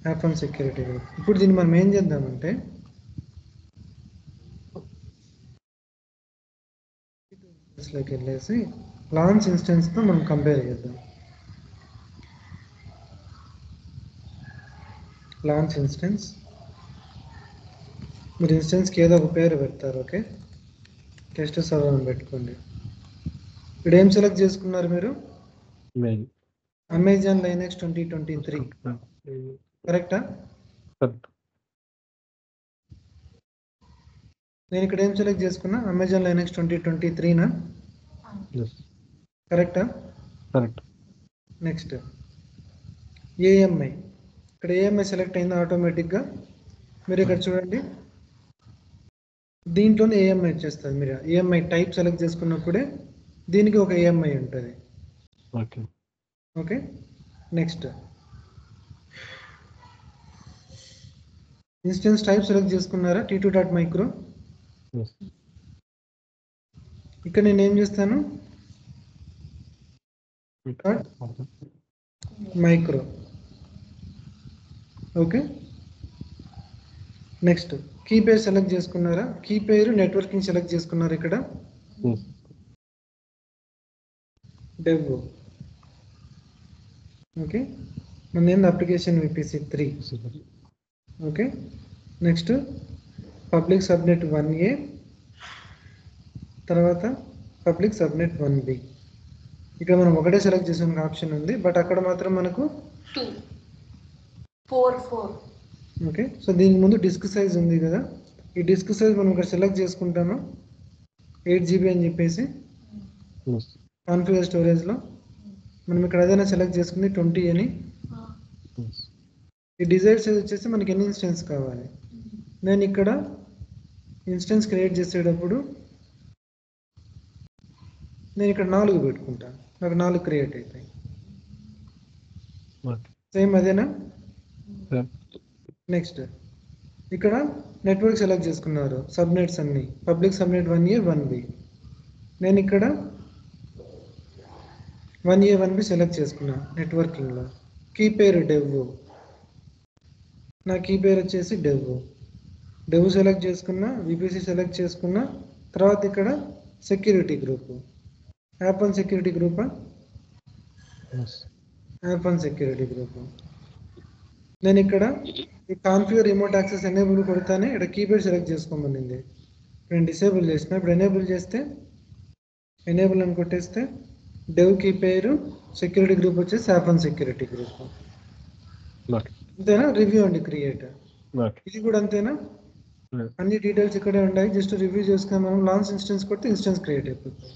app on security. ఇప్పుడు దీన్ని మనం ఏం చేద్దామంటే లోకి వెళ్ళేసి లాంచ్ ఇన్స్టెన్స్తో మనం కంపేర్ చేద్దాం. లాంచ్ ఇన్స్టెన్స్, మీరు ఇన్స్టెన్స్కి ఏదో ఒక పేరు పెడతారు. ఓకే, టెస్ట్ సర్వర్ అని పెట్టుకోండి. ఇప్పుడు ఏం సెలెక్ట్ చేసుకున్నారు మీరు, అమెజాన్ లైనక్స్ 2023. కరెక్టా? నేను ఇక్కడ ఏం సెలెక్ట్ చేసుకున్నా, అమెజాన్ లైనక్స్ 2023నా? కరెక్టా? కరెక్ట్. నెక్స్ట్ EMI, ఇక్కడ EMI సెలెక్ట్ అయింది ఆటోమేటిక్గా. మీరు ఇక్కడ చూడండి, దీంట్లోనే EMI వచ్చేస్తుంది. మీరు EMI టైప్ సెలెక్ట్ చేసుకున్నప్పుడే దీనికి ఒక EMI ఉంటుంది. Okay, okay, next instance type select చేసుకున్నారా, T2.micro. ఇక్కడ నేను ఏం చేస్తాను, micro. Okay, next key pair select చేసుకున్నారా, కీ పేరు నెట్వర్కింగ్ సెలెక్ట్ చేసుకున్నారు. ఇక్కడ డెవ్. ఓకే, మన ఏంది application VPC 3. Okay, next public subnet 1A, తర్వాత పబ్లిక్ సబ్నెట్ 1B. ఇక్కడ మనం ఒకటే సెలెక్ట్ చేసిన ఆప్షన్ ఉంది, బట్ అక్కడ మాత్రం మనకు 2 4 4. ఓకే, సో దీనికి ముందు డిస్క్ సైజ్ ఉంది కదా, ఈ డిస్క్ సైజ్ మనం ఇక్కడ సెలెక్ట్ చేసుకుంటాము 8 GB అని చెప్పేసి. కాన్ఫిగర్ స్టోరేజ్లో మనం ఇక్కడ ఏదైనా సెలెక్ట్ చేసుకుంది 20 అని. ఈ డిజైర్ సైజ్ వచ్చేసి మనకి ఎన్ని ఇన్స్టెన్స్ కావాలి. నేను ఇక్కడ ఇన్స్టెన్స్ క్రియేట్ చేసేటప్పుడు నేను ఇక్కడ 4 పెట్టుకుంటాను, నాకు 4 క్రియేట్ అవుతాయి. సేమ్ అదేనా? నెక్స్ట్ ఇక్కడ నెట్వర్క్ సెలెక్ట్ చేసుకున్నారు, సబ్నెట్స్ అన్ని పబ్లిక్ సబ్నెట్ 1A 1B. నేను ఇక్కడ 1A 1B సెలెక్ట్ చేసుకున్నాను నెట్వర్కింగ్లో. కీ పేరు డెవ్. నా కీ పేరు వచ్చేసి డెవ్ సెలెక్ట్ చేసుకున్నా, విపిసి సెలెక్ట్ చేసుకున్నా. తర్వాత ఇక్కడ security group, app one security గ్రూపా, యాప్ వన్ సెక్యూరిటీ గ్రూప్. నేను ఇక్కడ ఈ కాన్ఫిగర్ రిమోట్ యాక్సెస్ ఎనేబుల్ కొడతానే ఇక్కడ కీబోర్డ్ సెలెక్ట్ చేసుకోమనింది. నేను డిసేబుల్ చేసిన. ఇప్పుడు ఎనేబుల్ చేస్తే, ఎనేబుల్ అని కొట్టేస్తే dev key pair, security group వచ్చేసి యాప్ వన్ సెక్యూరిటీ గ్రూప్. అంతేనా? రివ్యూ అండి క్రియేట్. ఇది కూడా అంతేనా? అన్ని డీటెయిల్స్ ఇక్కడే ఉన్నాయి. జస్ట్ రివ్యూ చేసుకుని మనం లాంచ్ ఇన్స్టెన్స్ కొడితే ఇన్స్టెన్స్ క్రియేట్ అయిపోతుంది.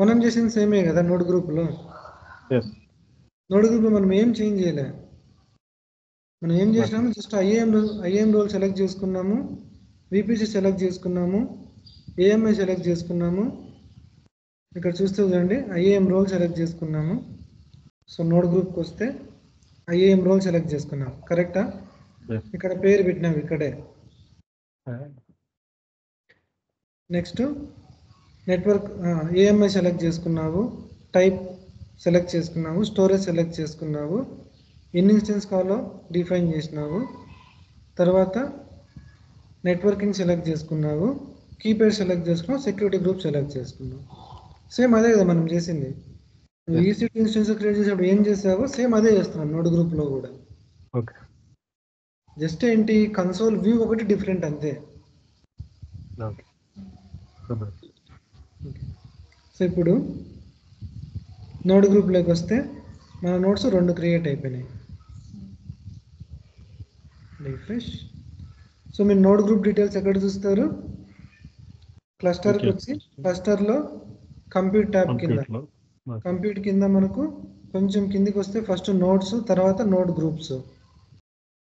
మనం చేసింది సేమే కదా నోడ్ గ్రూప్లో. నోడ్ గ్రూప్లో మనం ఏం చేంజ్ చేయలే. మనం ఏం చేసినాము, జస్ట్ ఐఏఎం రోల్ సెలెక్ట్ చేసుకున్నాము, విపిసి సెలెక్ట్ చేసుకున్నాము, ఏఎంఐ సెలెక్ట్ చేసుకున్నాము. ఇక్కడ చూస్తే చూడండి ఐఏఎం రోల్ సెలెక్ట్ చేసుకున్నాము. సో నోడ్ గ్రూప్కి వస్తే ఐఏఎం రోల్ సెలెక్ట్ చేసుకున్నాం. కరెక్టా? ఇక్కడ పేరు పెట్టినాము ఇక్కడే. నెక్స్ట్ నెట్వర్క్ ఏఎంఐ సెలెక్ట్ చేసుకున్నావు, టైప్ సెలెక్ట్ చేసుకున్నావు, స్టోరేజ్ సెలెక్ట్ చేసుకున్నావు, ఎన్ని ఇన్స్టెన్స్ కావాలో డిఫైన్ చేసినావు. తర్వాత నెట్వర్కింగ్ సెలెక్ట్ చేసుకున్నావు, కీప్యాడ్ సెలెక్ట్ చేసుకున్నావు, సెక్యూరిటీ గ్రూప్ సెలెక్ట్ చేసుకున్నావు. సేమ్ అదే కదా మనం చేసింది. ఈసీటీ ఇన్స్టెన్స్ క్రియేట్ చేసేటప్పుడు ఏం చేసావో సేమ్ అదే చేస్తున్నాం నోడ్ గ్రూప్లో కూడా. ఓకే. జస్ట్ ఏంటి, కన్సోల్ వ్యూ ఒకటి డిఫరెంట్ అంతే. సో ఇప్పుడు నోడ్ గ్రూప్లోకి వస్తే మన నోట్స్ 2 క్రియేట్ అయిపోయినాయి. రిఫ్రెష్. సో మీరు నోడ్ గ్రూప్ డీటెయిల్స్ ఎక్కడ చూస్తారు? క్లస్టర్కి వచ్చి క్లస్టర్లో కంప్యూట్ ట్యాబ్ కింద, కంప్యూట్ కింద మనకు కొంచెం కిందికి వస్తే ఫస్ట్ నోట్స్, తర్వాత నోడ్ గ్రూప్స్.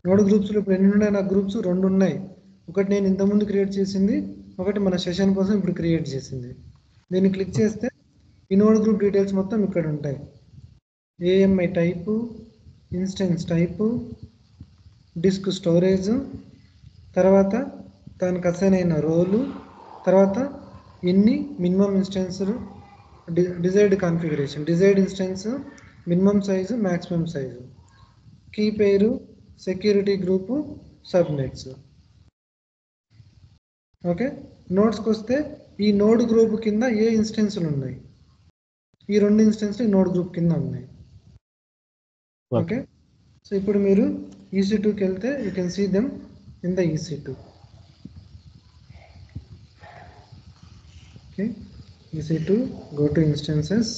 నోడ్ గ్రూప్స్లో ఇప్పుడు ఎన్ని ఉన్నాయి? నాకు గ్రూప్స్ 2 ఉన్నాయి. ఒకటి నేను ఇంతకుముందు క్రియేట్ చేసింది, ఒకటి మన సెషన్ కోసం ఇప్పుడు క్రియేట్ చేసింది. దీన్ని క్లిక్ చేస్తే ఈ నోడ్ గ్రూప్ డీటెయిల్స్ మొత్తం ఇక్కడ ఉంటాయి. AMI type, instance type, disk storage, తర్వాత దానికి అసైన్ అయిన రోలు, తర్వాత ఎన్ని minimum instance, desired configuration, desired instance, minimum size, maximum size, key pair, security group, subnets. Okay. నోట్స్కి వస్తే ఈ నోడ్ గ్రూప్ కింద ఏ ఇన్స్టెన్స్లు ఉన్నాయి, ఈ 2 ఇన్స్టెన్స్లు ఈ నోడ్ గ్రూప్ కింద ఉన్నాయి. ఓకే. సో ఇప్పుడు మీరు EC2కి వెళ్తే you can see them in the EC2. Okay. EC2 go to instances.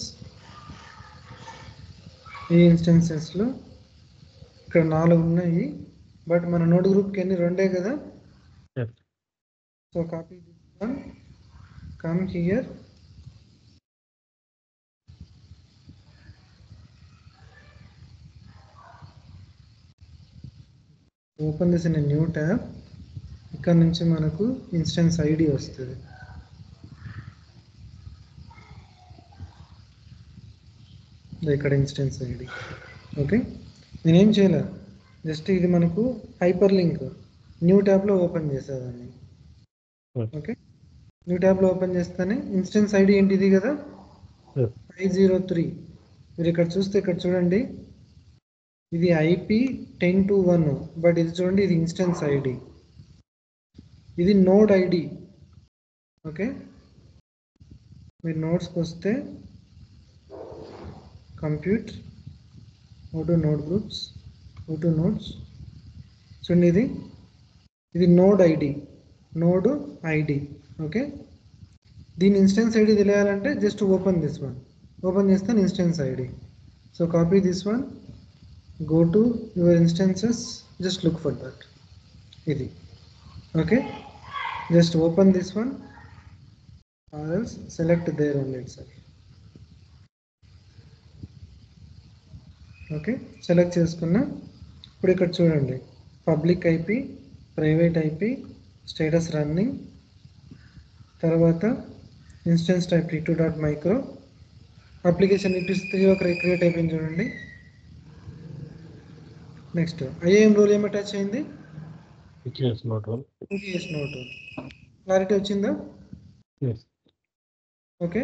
ఈ ఇన్స్టెన్సెస్లో ఇక్కడ 4 ఉన్నాయి, బట్ మన నోడ్ గ్రూప్కి ఎన్ని? 2 కదా. So copy this one, come here, open this in a new tab. ఇక్కడ నుంచి మనకు ఇన్స్టెన్స్ ఐడి వస్తుంది. ఇక్కడ ఇన్స్టెన్స్ ఐడి. ఓకే. నేనేం చేయలే, జస్ట్ ఇది మనకు హైపర్ లింక్ న్యూ ట్యాబ్లో ఓపెన్ చేసేదాన్ని. ఓకే. న్యూ ట్యాబ్లో ఓపెన్ చేస్తేనే ఇన్స్టెన్స్ ఐడి ఏంటిది కదా, 503. మీరు ఇక్కడ చూస్తే ఇక్కడ చూడండి, ఇది IP 10.2.1, బట్ ఇది చూడండి, ఇది ఇన్స్టెన్స్ ఐడి, ఇది నోడ్ ఐడి. ఓకే. మీరు నోడ్స్కి వస్తే compute, go to node groups, go to nodes. చూడండి, ఇది node ID, node ID. Okay. దీని ఇన్స్టెన్స్ ఐడి తెలియాలంటే just open this one, open చేస్తే instance ID. So copy this one, go to your instances, just look for that. Idi. Okay. Just open this one or else select there only itself. Okay. Select చేసుకున్నా. ఇప్పుడు ఇక్కడ చూడండి, public IP, private IP, status running, తర్వాత instance type t2.micro, application ET3 create అయిపోయింది చూడండి. Next IAM role ఏమి attach అయింది? EKS node role. Clarity వచ్చిందా? ఓకే.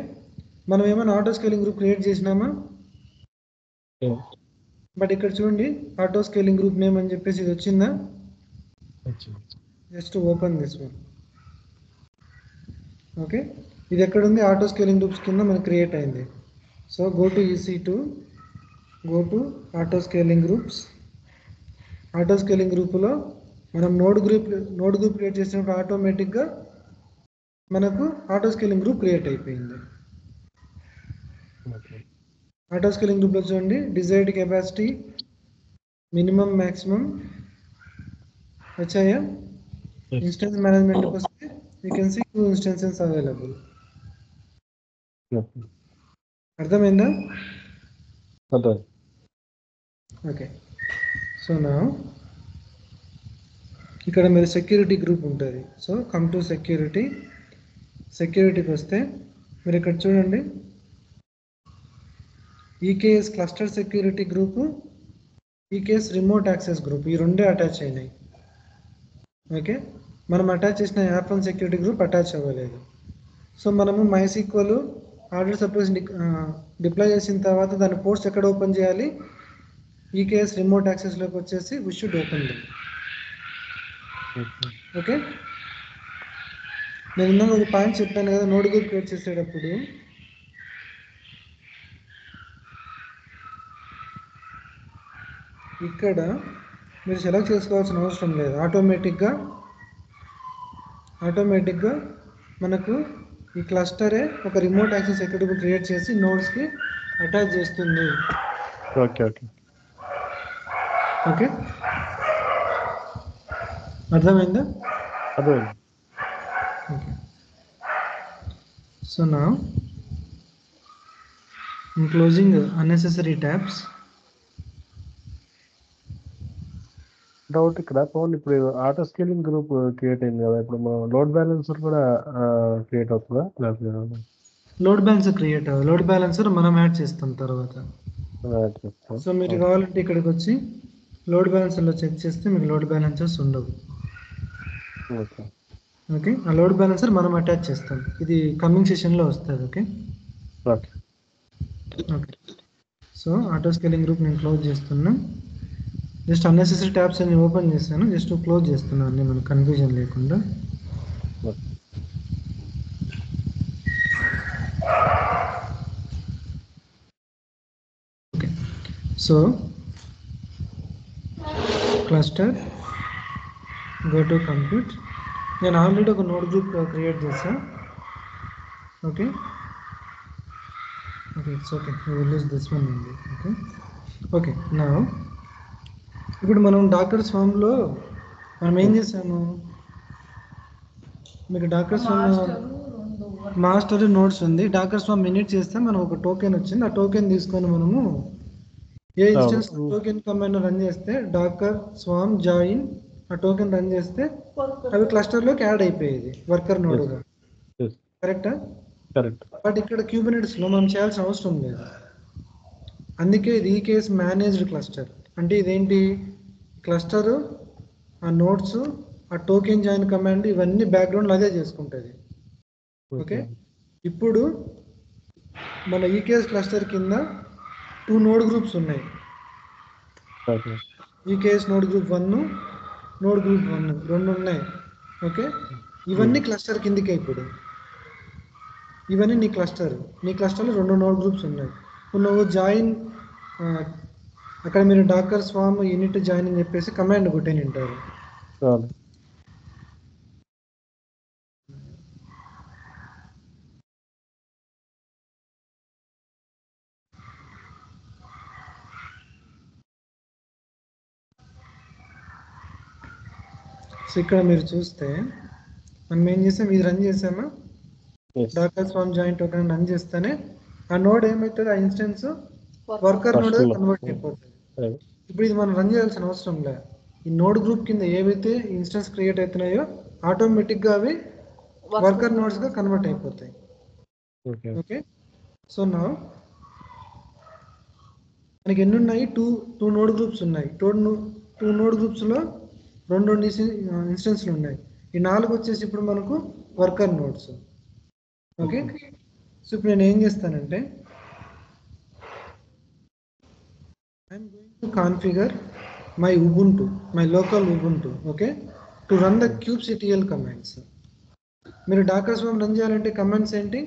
మనం ఏమైనా ఆటో స్కేలింగ్ గ్రూప్ క్రియేట్ చేసినామా? బట్ ఇక్కడ చూడండి ఆటో స్కేలింగ్ గ్రూప్ నేమ్ అని చెప్పేసి ఇది వచ్చిందా? Just open this one. Okay, ఇది ఎక్కడ ఉంది? ఆటో స్కేలింగ్ గ్రూప్స్ కింద మనకు క్రియేట్ అయింది. So go to EC2, go to auto scaling groups. Auto scaling గ్రూప్లో మనం నోడ్ గ్రూప్ క్రియేట్ చేసినప్పుడు ఆటోమేటిక్గా మనకు ఆటో స్కేలింగ్ గ్రూప్ క్రియేట్ అయిపోయింది. ఆటో స్కేలింగ్ గ్రూప్లో చూడండి డిజైర్డ్ కెపాసిటీ, మినిమం మ్యాక్సిమం వచ్చాయా? ఇన్స్టెన్స్ మేనేజ్మెంట్కి వస్తే you can see 2 instances available. అర్థమైందా? ఓకే, సో నా ఇక్కడ మీరు సెక్యూరిటీ గ్రూప్ ఉంటుంది. సో కమ్ టు సెక్యూరిటీకి వస్తే మీరు ఇక్కడ చూడండి EKS cluster security group, EKS remote access group, ఈ రెండే అటాచ్ అయినాయి. ఓకే, మనం అటాచ్ చేసిన యాప్1 సెక్యూరిటీ గ్రూప్ అటాచ్ అవ్వలేదు. సో మనము MySQL ఆర్డర్ సపోజ్ డిప్లాయ్ చేసిన తర్వాత దాని పోర్ట్స్ ఎక్కడ ఓపెన్ చేయాలి? EKS రిమోట్ యాక్సెస్లోకి వచ్చేసి we should open them. Okay, నేను ఇందాక ఒక పాయింట్ చెప్పాను కదా, నోడ్ గ్రూప్ క్రియేట్ చేసేటప్పుడు ఇక్కడ మీరు సెలెక్ట్ చేసుకోవాల్సిన అవసరం లేదు. ఆటోమేటిక్గా మనకు ఈ క్లస్టరే ఒక రిమోట్ యాక్సెస్ సెక్యూరిటీ క్రియేట్ చేసి నోడ్స్కి అటాచ్ చేస్తుంది. ఓకే ఓకే ఓకే, అర్థమైందా? అర్థమైంది. ఓకే, సో నా క్లోజింగ్ అన్నెసెసరీ ట్యాబ్స్. డౌట్ ఇక్కడ పవన్, ఇప్పుడు ఆటో స్కేలింగ్ గ్రూప్ క్రియేట్ అయింది కదా, ఇప్పుడు మనం లోడ్ బ్యాలెన్సర్ కూడా క్రియేట్ అవుతుందా? లోడ్ బ్యాలెన్సర్ క్రియేట్ అవ్వాలి. లోడ్ బ్యాలెన్సర్ మనం యాడ్ చేస్తాం తర్వాత. సో మీరు కావాలంటే ఇక్కడికి వచ్చి లోడ్ బ్యాలెన్సర్లో చెక్ చేస్తే మీకు లోడ్ బ్యాలెన్సర్స్ ఉండవు. ఓకే, ఆ లోడ్ బ్యాలెన్సర్ మనం అటాచ్ చేస్తాం. ఇది కమింగ్ సెషన్లో వస్తుంది. Okay okay okay, so auto scaling group నేను క్లోజ్ చేస్తున్నా. జస్ట్ అన్నెసెసరీ ట్యాబ్స్ అన్ని ఓపెన్ చేస్తాను, జస్ట్ క్లోజ్ చేస్తున్నాను అన్నీ, మనకు కన్ఫ్యూజన్ లేకుండా. Okay, so cluster, go to compute. నేను ఆల్రెడీ ఒక నోడ్ గ్రూప్ క్రియేట్ చేశాను. Okay okay, it's okay, will use this one ఉంది. ఓకే ఓకే, నా ఇప్పుడు మనం డాకర్ స్వామ్లో మనం ఏం చేసాము? మీకు డాకర్ స్వామ్ మాస్టర్ నోట్స్ ఉంది. డాకర్ స్వామ్ మినిట్ చేస్తే మనం ఒక టోకెన్ వచ్చింది. ఆ టోకెన్ తీసుకొని మనము ఏ ఇన్స్టెన్స్ టోకెన్ కమాండ్ రన్ చేస్తే డాకర్ స్వామ్ జాయిన్ ఆ టోకెన్ రన్ చేస్తే అవి క్లస్టర్లోకి యాడ్ అయిపోయేది వర్కర్ నోడ్గా. కరెక్టా? కరెక్ట్. బట్ ఇక్కడ క్యూబర్నెటిస్లో మనం చేయాల్సిన అవసరం లేదు. అందుకే ఇది EKS మేనేజ్డ్ క్లస్టర్. అంటే ఇదేంటి? క్లస్టరు, ఆ నోట్స్, ఆ టోకెన్ జాయిన్ కమాండ్ ఇవన్నీ బ్యాక్గ్రౌండ్లో అదే చేసుకుంటుంది. ఓకే, ఇప్పుడు మన EKS క్లస్టర్ కింద 2 నోడ్ గ్రూప్స్ ఉన్నాయి. EKS node group 1, node group 1 రెండు ఉన్నాయి. ఓకే, ఇవన్నీ క్లస్టర్ కిందికే. ఇప్పుడు ఇవన్నీ నీ క్లస్టర్లో 2 నోడ్ గ్రూప్స్ ఉన్నాయి. ఇప్పుడు నువ్వు జాయిన్ అక్కడ మీరు డాకర్ స్వామ్ యూనిట్ జాయిన్ అని చెప్పేసి కమాండ్ కొట్టేని ఉంటారు. సో ఇక్కడ మీరు చూస్తే మనం ఏం చేసాం, ఇది రన్ చేసామా? Docker swarm join token run చేస్తేనే ఆ నోడ్ ఏమవుతుంది? ఆ ఇన్స్టెన్స్ వర్కర్ నోడ్ కన్వర్ట్ అయిపోతుంది. ఇప్పుడు ఇది మనం రన్ చేయాల్సిన అవసరం లేదు. ఈ నోడ్ గ్రూప్ కింద ఏవైతే ఇన్స్టెన్స్ క్రియేట్ అవుతున్నాయో ఆటోమేటిక్గా అవి వర్కర్ నోడ్స్గా కన్వర్ట్ అయిపోతాయి. ఓకే, సో నా మనకి ఎన్ని ఉన్నాయి? టూ నోడ్ గ్రూప్స్ ఉన్నాయి. 2 నోడ్ గ్రూప్స్లో 2 ఇన్స్టెన్స్లు ఉన్నాయి. ఈ 4 వచ్చేసి ఇప్పుడు మనకు వర్కర్ నోడ్స్. ఓకే, సో ఇప్పుడు నేను ఏం చేస్తానంటే I'm going to configure my Ubuntu, my local Ubuntu, okay, to run the kubectl commands. మీరు డాకర్ స్వామ్ రన్ చేయాలంటే కమాండ్స్ ఏంటి?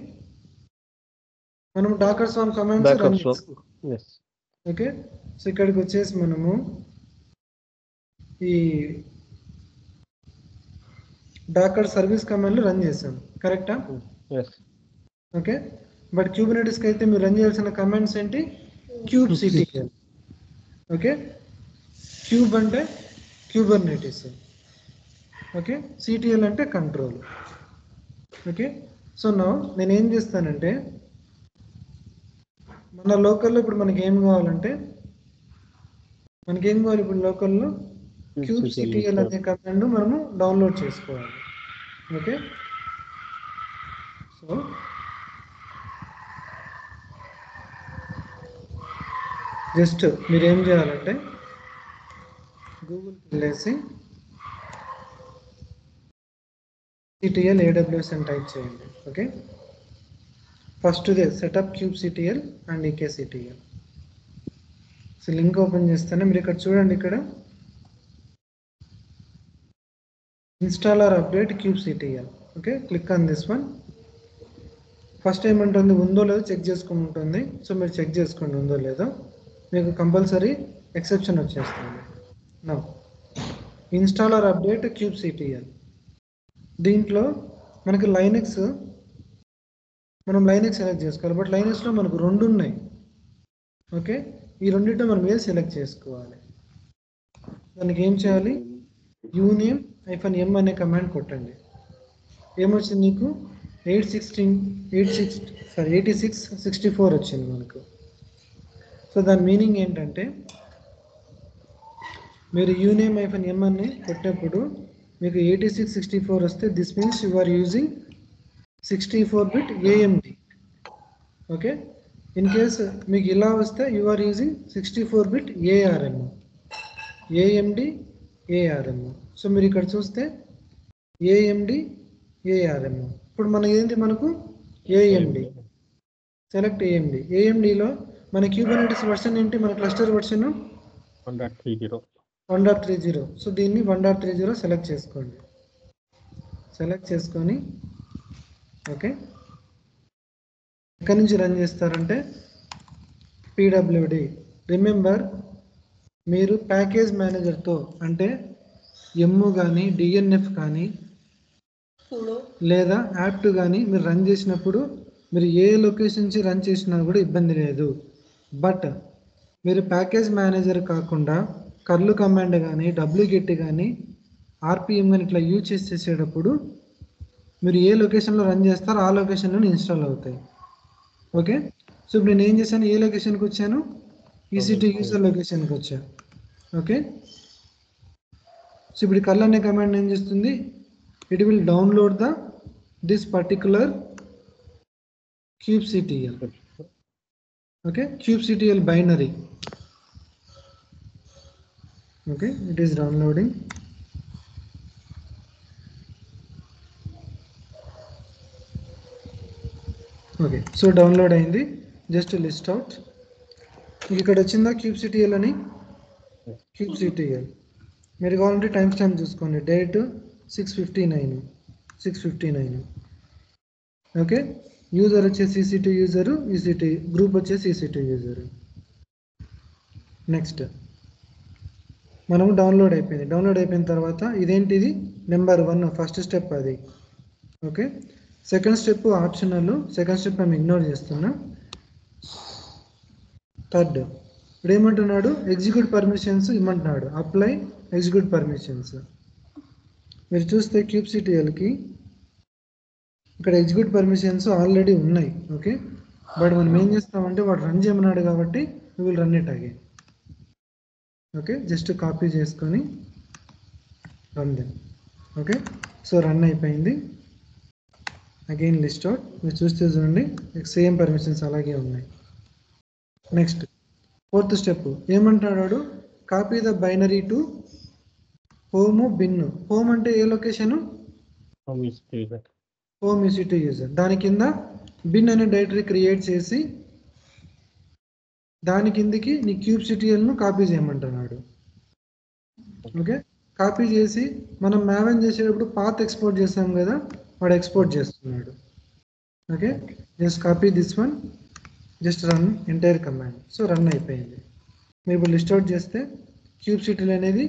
మనం డాకర్ స్వామ్ కమాండ్స్ రన్ చేసుకోవాలి. ఓకే, సో ఇక్కడికి వచ్చేసి మనము ఈ డాకర్ సర్వీస్ కమాండ్లు రన్ చేసాం, కరెక్టా? ఓకే, బట్ క్యూబర్నెటిస్కి అయితే మీరు రన్ చేయాల్సిన కమాండ్స్ ఏంటి? kubectl. ఓకే, క్యూబ్ అంటే క్యూబర్నెటిస్, ఓకే, సిటిఎల్ అంటే కంట్రోల్. ఓకే, సో నా నేనేం చేస్తానంటే మన లోకల్లో ఇప్పుడు మనకి ఏం కావాలంటే ఇప్పుడు లోకల్లో kubectl అనే కమాండ్ మనము డౌన్లోడ్ చేసుకోవాలి. ఓకే, సో జస్ట్ మీరు ఏం చేయాలంటే గూగుల్కి వెళ్ళేసి kubectl AWS అని టైప్ చేయండి. Okay, first they setup kubectl and ekctl. So link open చేస్తానే మీరు ఇక్కడ చూడండి, ఇక్కడ installer update kubectl. Okay, click on this one. First ఏమంటుంది, ఉందో లేదో చెక్ చేసుకుంటుంది. సో మీరు చెక్ చేసుకోండి ఉందో లేదో, మీకు కంపల్సరీ ఎక్సెప్షన్ వచ్చేస్తుంది. Now installer update kubectl. దీంట్లో మనకి లైనక్స్, మనం లైనక్స్ సెలెక్ట్ చేసుకోవాలి, బట్ లైనక్స్లో మనకు రెండు ఉన్నాయి. ఓకే, ఈ రెండింటిలో మనం ఏది సెలెక్ట్ చేసుకోవాలి? దానికి ఏం చేయాలి? uname-m అనే కమాండ్ కొట్టండి. ఏమొచ్చింది నీకు? 8664 వచ్చింది మనకు. సో దాని మీనింగ్ ఏంటంటే మీరు uname-m అని కొట్టినప్పుడు మీకు 8664 వస్తే this means you are using 64-bit AMD. Okay, in case మీకు ఇలా వస్తే you are using 64-bit AMD ARM. So మీరు ఇక్కడ చూస్తే AMD ARM. ఇప్పుడు మన ఏంటి, మనకు AMD, సెలెక్ట్ AMD. AMDలో మన క్యూబర్నెటిస్ వర్షన్ ఏంటి? మన క్లస్టర్ వర్షన్ 1.30. సో దీన్ని 1.30 సెలెక్ట్ చేసుకోండి. సెలెక్ట్ చేసుకొని ఓకే, ఎక్కడి నుంచి రన్ చేస్తారంటే pwd. రిమెంబర్, మీరు ప్యాకేజ్ మేనేజర్తో అంటే కానీ DNF కానీ లేదా యాప్ట్ కానీ మీరు రన్ చేసినప్పుడు మీరు ఏ లొకేషన్ నుంచి రన్ చేసినా కూడా ఇబ్బంది లేదు. బట్ మీరు ప్యాకేజ్ మేనేజర్ కాకుండా కర్లు కమాండ్ కానీ wget కానీ RPM కానీ ఇట్లా యూజ్ చేసేటప్పుడు మీరు ఏ లొకేషన్లో రన్ చేస్తారో ఆ లొకేషన్లో ఇన్స్టాల్ అవుతాయి. ఓకే, సో ఇప్పుడు నేను ఏం చేశాను, ఏ లొకేషన్కి వచ్చాను? EC2 యూజర్ లొకేషన్కి వచ్చాను. ఓకే, సో ఇప్పుడు కర్ల్ అనే కమాండ్ ఏం చేస్తుంది? It will download this particular kubectl. Okay, kubectl binary. Okay, it is downloading. Okay, so download అయింది. Just list out. ఇక్కడ వచ్చిందా kubectl అని? kubectl మీరు కావాలంటే టైం స్టాంప్ చూసుకోండి. డేట్ 6:59. ఓకే, యూజర్ వచ్చేసి EC2 యూజరు, EC2 గ్రూప్ వచ్చేసి EC2 యూజరు. నెక్స్ట్ మనము డౌన్లోడ్ అయిపోయింది. డౌన్లోడ్ అయిపోయిన తర్వాత ఇదేంటిది? నెంబర్ 1 ఫస్ట్ స్టెప్ అది. Okay, second step optional. Second step మేము ఇగ్నోర్ చేస్తున్నా. థర్డ్ ఇప్పుడు ఏమంటున్నాడు? ఎగ్జిక్యూట్ పర్మిషన్స్ ఇమ్మంటున్నాడు. Apply execute permissions. మీరు చూస్తే kubectlకి ఇక్కడ ఎగ్జిక్యూట్ పర్మిషన్స్ ఆల్రెడీ ఉన్నాయి. ఓకే, బట్ మనం ఏం చేస్తామంటే వాడు రన్ చేయమన్నాడు కాబట్టి we will run it again. Okay, just copy చేసుకొని run then. Okay, so run అయిపోయింది. Again list out. మీరు చూస్తే చూడండి సేమ్ పర్మిషన్స్ అలాగే ఉన్నాయి. నెక్స్ట్ ఫోర్త్ స్టెప్ ఏమంటాడు? Copy the binary to home bin. Home అంటే ఏ లొకేషను? Home EC2 user. దాని కింద బిన్ అనే డైరెక్టరీ క్రియేట్ చేసి దాని కిందికి నీ క్యూబ్సిటిఎల్ను కాపీ చేయమంటున్నాడు. ఓకే, కాపీ చేసి మనం మ్యావెన్ చేసేటప్పుడు పాత్ ఎక్స్పోర్ట్ చేసాం కదా, వాడు ఎక్స్పోర్ట్ చేస్తున్నాడు. Okay, just copy this one, just run entire command. So run అయిపోయింది. మీరు ఇప్పుడు లిస్ట్ అవుట్ చేస్తే క్యూబ్సిటిఎల్ అనేది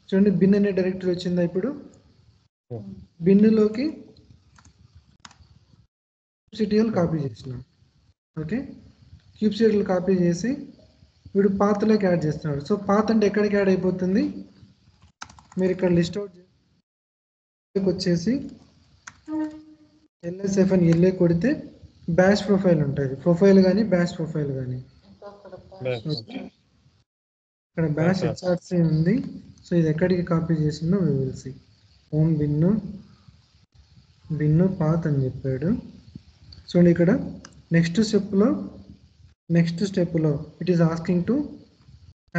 చూడండి, బిన్ అనే డైరెక్టరీ వచ్చిందా. ఇప్పుడు బిన్లోకి క్యూబ్సిటిఎల్ కాపీ చేసినాం. ఓకే, క్యూబ్సిటిఎల్ కాపీ చేసి వీడు పాత్లోకి యాడ్ చేస్తున్నాడు. సో పాత్ అంటే ఎక్కడికి యాడ్ అయిపోతుంది, మీరు ఇక్కడ లిస్ట్ అవుట్ వచ్చేసి LSFN LA కొడితే బ్యాష్ ప్రొఫైల్ ఉంటుంది. ప్రొఫైల్ కానీ బ్యాష్ ప్రొఫైల్ కానీ ఇక్కడ బ్యాష్ HRC ఉంది. సో ఇది ఎక్కడికి కాపీ చేసిందో విల్సి హోమ్ బిన్ను పాత్ అని చెప్పాడు. చూడండి ఇక్కడ నెక్స్ట్ స్టెప్లో it is asking to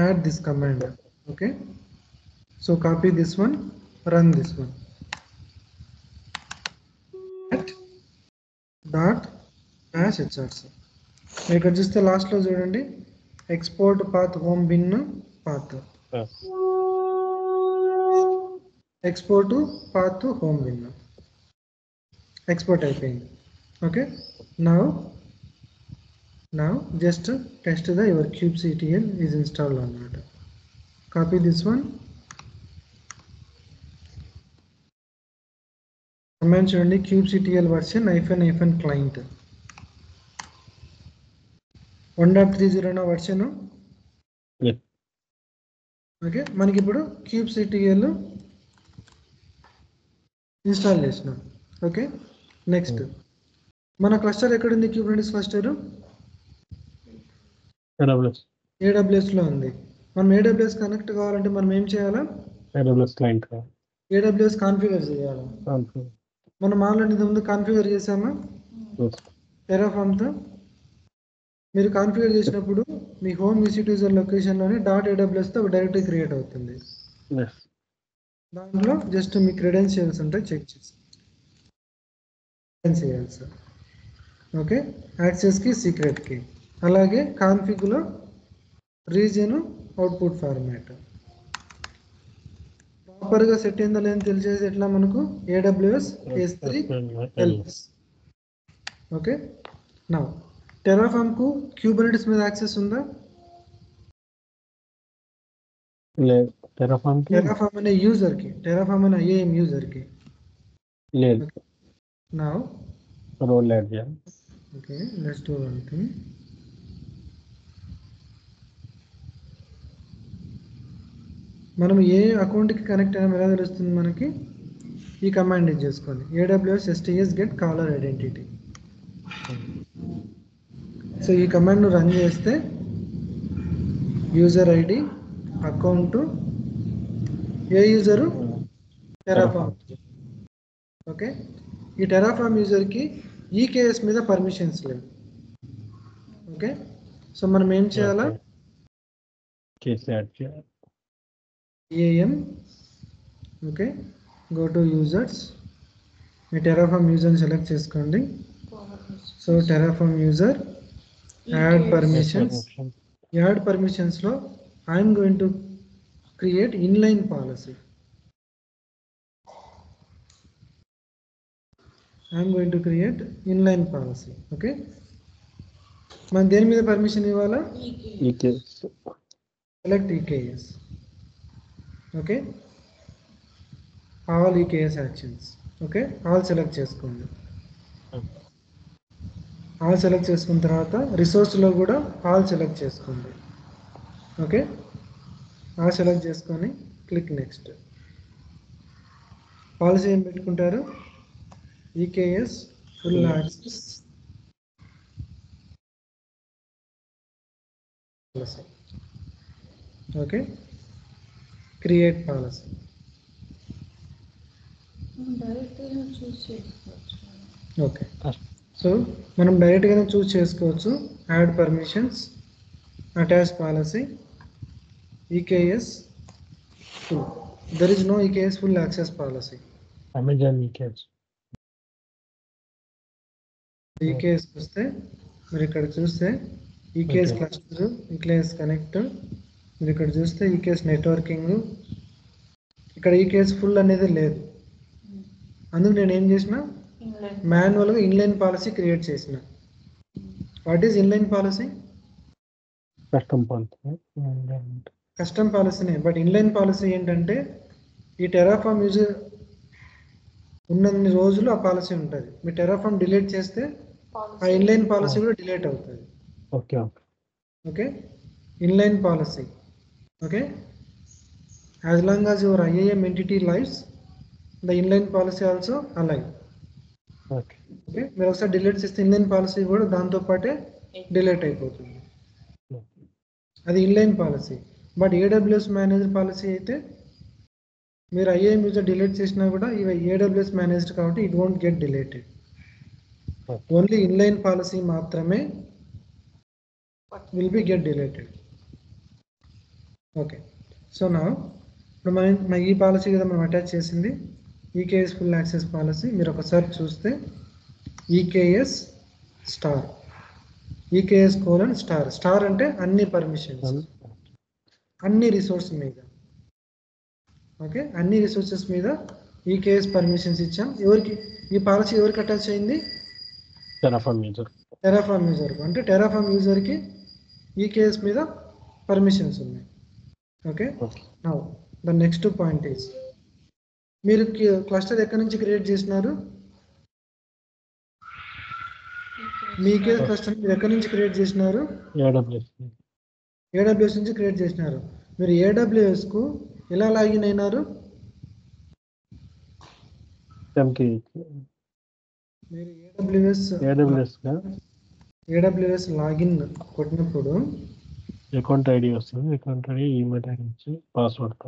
add this command. Okay, so copy this one, run this one dot dash HRC. ఇక్కడ చూస్తే లాస్ట్లో చూడండి, export path home bin path, export path home bin export అయిపోయింది. Okay, now just test the your kubectl is installed అన్నమాట. Copy this one, command చూడండి, kubectl version --- client 1.30 నా version. Okay, మనకి ఇప్పుడు kubectl ఇన్స్టాల్ చేసినాం. ఓకే, నెక్స్ట్ మన cluster ఎక్కడుంది, కుబెర్నెటిస్ cluster AWS లో ఉంది. మనం AWS కనెక్ట్ కావాలంటే మనం ఏం చేయాలా, AWS కాన్ఫిగర్ చేయాలి. మనం ఆల్రెడీ ముందు కాన్ఫిగర్ చేసామా టెరాఫామ్తో. మీరు కాన్ఫిగర్ చేసినప్పుడు మీ హోమ్ EC2 లొకేషన్లోనే .AWS తో డైరెక్టరీ క్రియేట్ అవుతుంది. దాంట్లో జస్ట్ మీ క్రెడెన్షియల్స్ ఉంటే చెక్ చేసి క్రెడెన్షియల్స్. ఓకే, యాక్సెస్కి సీక్రెట్కి, అలాగే కాన్ఫిగ్లో రీజియన్ అవుట్పుట్ ఫార్మాట్ ప్రాపర్గా సెట్ అయిందో లేదని తెలిసేది ఎట్లా, మనకు AWS S3 LS. ఓకే, నా టెరాఫామ్కు క్యూబెర్నెటిస్ మీద యాక్సెస్ ఉందా? లేదు. టెరాఫామ్ అనే యూజర్కి, టెరాఫామ్ అనే IAM యూజర్కి లేదు. నా రోల్ యాడ్ చేయాలి. Okay, let's do one thing. మనం ఏ అకౌంట్కి కనెక్ట్ అయినా ఎలా తెలుస్తుంది మనకి, ఈ కమాండ్ యూజ్ చేసుకోండి, AWS STS get caller identity. So ఈ కమాండ్ను రన్ చేస్తే యూజర్ ID, అకౌంట్, ఏ యూజరు టెరాఫామ్. ఓకే, ఈ టెరాఫామ్ యూజర్కి EKS మీద పర్మిషన్స్ లేవు. ఓకే, సో మనం ఏం చేయాలా, EAM. Okay, go to users, మీ టెరాఫామ్ యూజర్ని సెలెక్ట్ చేసుకోండి. సో టెరాఫామ్ యూజర్ యాడ్ పర్మిషన్స్లో I'm going to create inline policy. Okay, మనం దేని మీద పర్మిషన్ ఇవ్వాలా, select EKS. Okay, all EKS actions. Okay, all select చేసుకోండి. ఆల్ సెలెక్ట్ చేసుకున్న తర్వాత రిసోర్స్లో కూడా ఆల్ సెలెక్ట్ చేసుకోండి. ఓకే, ఆల్ సెలెక్ట్ చేసుకొని క్లిక్ నెక్స్ట్. పాలసీ ఏం పెట్టుకుంటారు, EKS full access policy. Okay, create policy. Okay, so మనం డైరెక్ట్గానే చూస్ చేసుకోవచ్చు. Add permissions, attach policy, EKS full. There is no EKS full access policy. Amazon EKS వస్తే మీరు ఇక్కడ చూస్తే EKS Okay. Cluster, EKS connect. మీరు ఇక్కడ చూస్తే ఈకేఎస్ నెట్వర్కింగ్, ఇక్కడ ఈకేఎస్ ఫుల్ అనేది లేదు. అందుకు నేను ఏం చేసిన, మాన్యువల్గా ఇన్లైన్ పాలసీ క్రియేట్ చేసిన. What is inline policy? Custom policy. Custom పాలసీనే, బట్ ఇన్లైన్ పాలసీ ఏంటంటే ఈ టెరాఫామ్ యూజర్ ఉన్నన్ని రోజులు ఆ పాలసీ ఉంటుంది. మీ టెరాఫామ్ డిలీట్ చేస్తే ఆ ఇన్లైన్ పాలసీ కూడా డిలీట్ అవుతుంది. Okay okay okay, inline policy. Okay, as long as your IAM entity lives, the inline policy also alive. Okay okay, మీరు ఒకసారి డిలీట్ చేస్తే ఇన్లైన్ పాలసీ కూడా దాంతో పాటే డిలీట్ అయిపోతుంది. అది inline policy. But AWS manager policy అయితే మీరు IAM యూజర్ డిలీట్ చేసినా కూడా ఇవి AWS మేనేజ్డ్ కాబట్టి it won't get deleted. Only inline policy మాత్రమే will be get deleted. Okay, so నా ఇప్పుడు మన ఈ పాలసీ కదా మనం అటాచ్ చేసింది, ఈకేఎస్ ఫుల్ యాక్సెస్ పాలసీ. మీరు ఒకసారి చూస్తే EKS star, EKS colon star. Star అంటే అన్ని పర్మిషన్స్, అన్ని రిసోర్స్ మీద. ఓకే, అన్ని రిసోర్సెస్ మీద ఈకేఎస్ పర్మిషన్స్ ఇచ్చాం. ఎవరికి ఈ పాలసీ ఎవరికి అటాచ్ అయింది? Terraform user. Terraform user. అంటే టెరాఫామ్ యూజర్కి ఈకేఎస్ మీద పర్మిషన్స్ ఉన్నాయి. Okay, now the next point is, మీరు క్లస్టర్ ఎక్కడి నుంచి క్రియేట్ చేసినారు? మీ ఈకేఎస్ క్లస్టర్ మీరు ఎక్కడి నుంచి క్రియేట్ చేసినారు? AWS నుంచి క్రియేట్ చేసినారు. మీరు AWS కు ఎలా లాగిన్ అయినారు? మీరు AWS లాగిన్ కొట్టినప్పుడు అకౌంట్ ఐడి వస్తుంది. అకౌంట్ ఐడి, ఈమెయిల్ ఐడి నుంచి పాస్వర్డ్.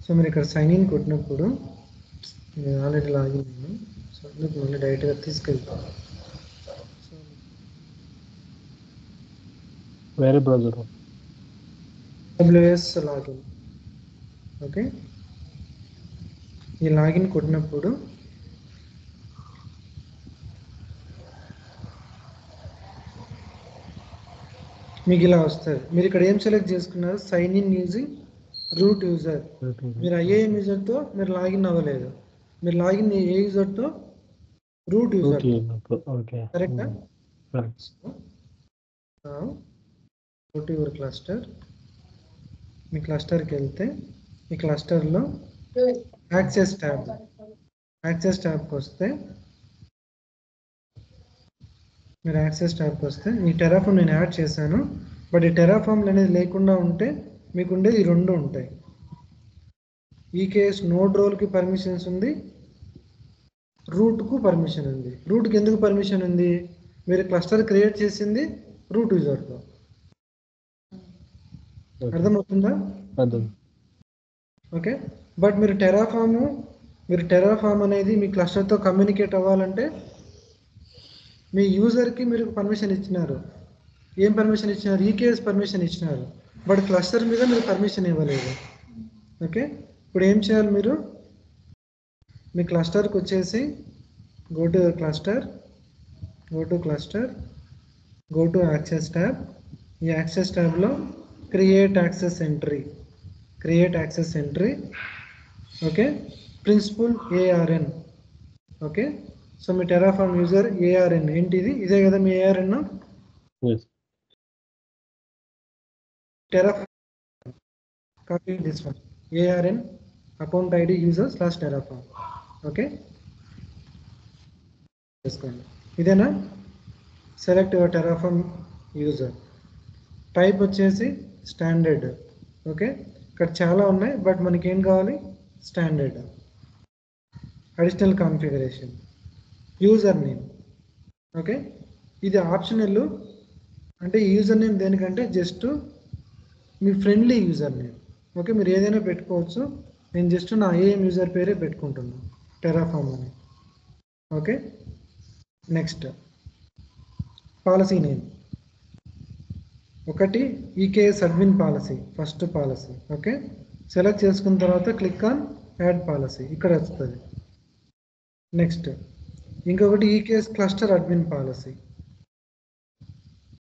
సో మీరు ఇక్కడ సైన్ ఇన్ కొట్టినప్పుడు నేను ఆల్రెడీ లాగిన్ అయ్యాను. సో అందుకు మళ్ళీ డైరెక్ట్గా తీసుకెళ్తాను. వేరే బ్రౌజర్ AWS లాగిన్. ఓకే, ఈ లాగిన్ కొట్టినప్పుడు మీకు ఇలా వస్తుంది. మీరు ఇక్కడ ఏం సెలెక్ట్ చేసుకున్నారు? Sign in using root user. మీరు IAM యూజర్తో మీరు లాగిన్ అవ్వలేదు, మీరు లాగిన్ ఏ యూజర్తో? Root user. కరెక్టా? Go to your cluster. మీ క్లస్టర్కి వెళ్తే ఈ క్లస్టర్లో యాక్సెస్ ట్యాబ్కి వస్తే, మీరు యాక్సెస్ ట్యాబ్కి వస్తే ఈ టెరాఫామ్ నేను యాడ్ చేశాను. బట్ ఈ టెరాఫామ్లు అనేది లేకుండా ఉంటే మీకు ఉండేది ఈ రెండు ఉంటాయి. ఈకేఎస్ నోడ్ రోల్కి పర్మిషన్స్ ఉంది, రూట్కు పర్మిషన్ ఉంది. రూట్కి ఎందుకు పర్మిషన్ ఉంది? మీరు క్లస్టర్ క్రియేట్ చేసింది రూట్ యూజర్తో. అర్థమవుతుందా? ఓకే, బట్ మీరు టెరాఫామ్ అనేది మీ క్లస్టర్తో కమ్యూనికేట్ అవ్వాలంటే మీ యూజర్కి మీరు పర్మిషన్ ఇచ్చినారు. ఏం పర్మిషన్ ఇచ్చినారు? ఈకేఎస్ పర్మిషన్ ఇచ్చినారు. బట్ క్లస్టర్ మీద మీరు పర్మిషన్ ఇవ్వలేదు. ఓకే, ఇప్పుడు ఏం చేయాలి? మీరు మీ క్లస్టర్కి వచ్చేసి go to cluster, go to access tab. ఈ యాక్సెస్ ట్యాబ్లో create access entry. Okay, principal ARN. Okay, so మీ టెరాఫామ్ యూజర్ ARN ఏంటిది? ఇదే కదా మీ ARN. Terraform copy this one, ARN account ID user / Terraform. Okay, చేసుకోండి. ఇదేనా? Select your Terraform user. Type వచ్చేసి స్టాండర్డ్. ఓకే, ఇక్కడ చాలా ఉన్నాయి బట్ మనకి ఏం కావాలి? Standard. Additional configuration, user name. Okay, ఇది ఆప్షనల్. అంటే యూజర్ నేమ్ దేనికంటే జస్ట్ మీ ఫ్రెండ్లీ యూజర్ నేమ్. ఓకే, మీరు ఏదైనా పెట్టుకోవచ్చు. నేను జస్ట్ నా IAM యూజర్ పేరే పెట్టుకుంటున్నాను, టెరాఫామ్ అని. Okay, next policy name. ఒకటి EKS admin policy, first policy. Okay, select చేసుకున్న తర్వాత క్లిక్ ఆన్ యాడ్ పాలసీ, ఇక్కడ వస్తుంది. నెక్స్ట్ ఇంకొకటి EKS cluster admin policy.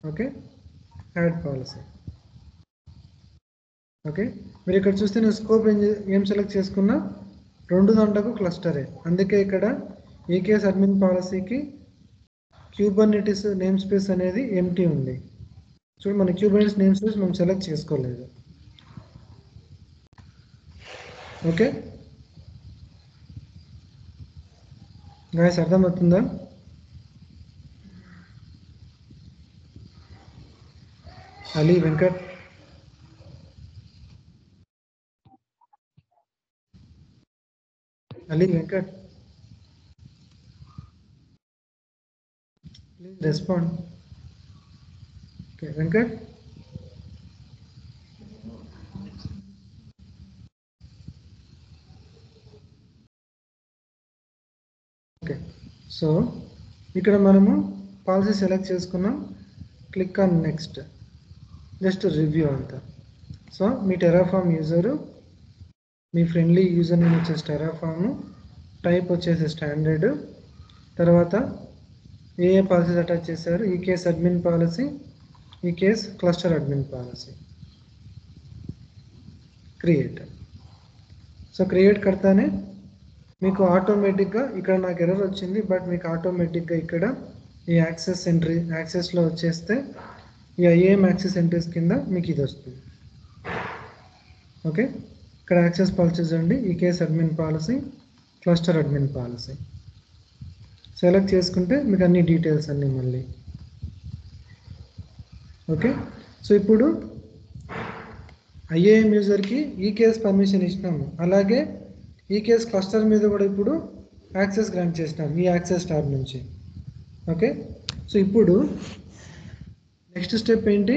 Okay, add policy. Okay, మీరు ఇక్కడ చూస్తే నేను స్కోప్ ఏం సెలెక్ట్ చేసుకున్నా 2 దాంట్లకు క్లస్టరే. అందుకే ఇక్కడ ఈకేఎస్ అడ్మిన్ పాలసీకి క్యూబర్నెటిస్ నేమ్ స్పేస్ అనేది ఎంటీ ఉంది. చూడు, మన క్యూబర్నెటిస్ నేమ్ స్పేస్ మనం సెలెక్ట్ చేసుకోలేదు. ఓకే గాయస్, అర్థమవుతుందా? Ali Venkat, Ali Venkat, please respond. Okay Venkat, okay. So ఇక్కడ మనము పాలసీ సెలెక్ట్ చేసుకున్నాం. Click on next, just review అంతా. సో మీ టెరాఫామ్ యూజరు, మీ ఫ్రెండ్లీ యూజర్ నేమ్ వచ్చేసి టెరాఫామ్, టైప్ వచ్చేసి స్టాండర్డ్, తర్వాత ఏ పాలసీస్ అటాచ్ చేశారు, EKS admin policy, EKS cluster admin policy. Create. So create కడతానే మీకు ఆటోమేటిక్గా ఇక్కడ నాకు ఎర్రర్ వచ్చింది, బట్ మీకు ఆటోమేటిక్గా ఇక్కడ ఈ యాక్సెస్లో వచ్చేస్తే ఈ ఐఏఎం యాక్సెస్ ఎంట్రీస్ కింద మీకు ఇది వస్తుంది. ఓకే, ఇక్కడ యాక్సెస్ పాలసీస్ అండి, EKS admin policy, cluster admin policy select చేసుకుంటే మీకు అన్ని డీటెయిల్స్ అన్నీ మళ్ళీ. ఓకే, సో ఇప్పుడు ఐఏఎం యూజర్కి ఈకేఎస్ పర్మిషన్ ఇచ్చినాము, అలాగే ఈకేఎస్ క్లస్టర్ మీద కూడా ఇప్పుడు యాక్సెస్ గ్రాంట్ చేసినాము ఈ యాక్సెస్ ట్యాబ్ నుంచి. ఓకే, సో ఇప్పుడు నెక్స్ట్ స్టెప్ ఏంటి?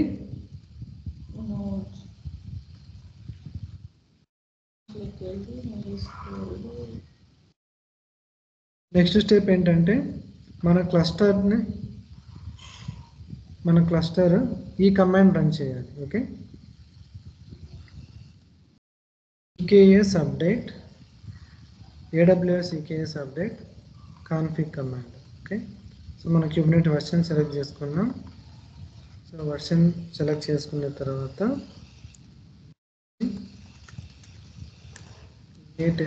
నెక్స్ట్ స్టెప్ ఏంటంటే మన క్లస్టర్ ఈ కమాండ్ రన్ చేయాలి. Okay, EKS update, AWS EKS update config command. Okay, so మన క్యూబర్నెట్ వర్షన్ సెలెక్ట్ చేసుకున్నాం. సో వర్షన్ సెలెక్ట్ చేసుకున్న తర్వాత create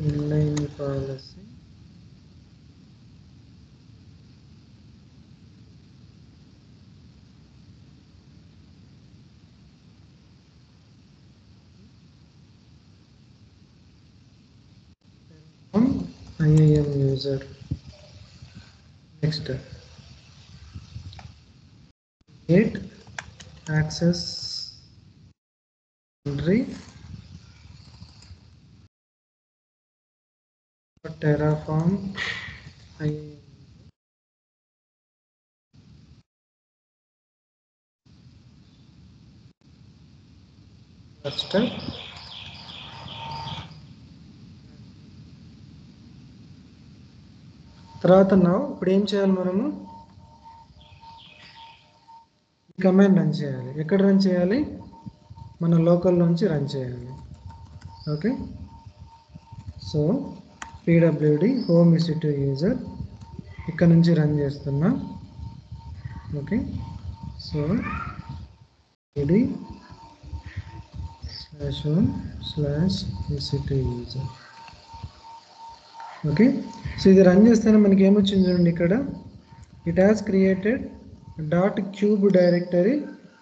inline policy, IAM user. Next, create access entry for Terraform IAM. Cluster. తర్వాత ఇప్పుడు ఏం చేయాలి, మనము ఈ కమాండ్ రన్ చేయాలి. ఎక్కడ రన్ చేయాలి? మన లోకల్ నుంచి రన్ చేయాలి. Okay, so pwd home EC2 user ఇక్కడ నుంచి రన్ చేస్తున్నా. Okay, so pd/home/EC2 user. Okay, so ఇది రన్ చేస్తేనే మనకి ఏమొచ్చింది చూడండి, ఇక్కడ it has created .cube directory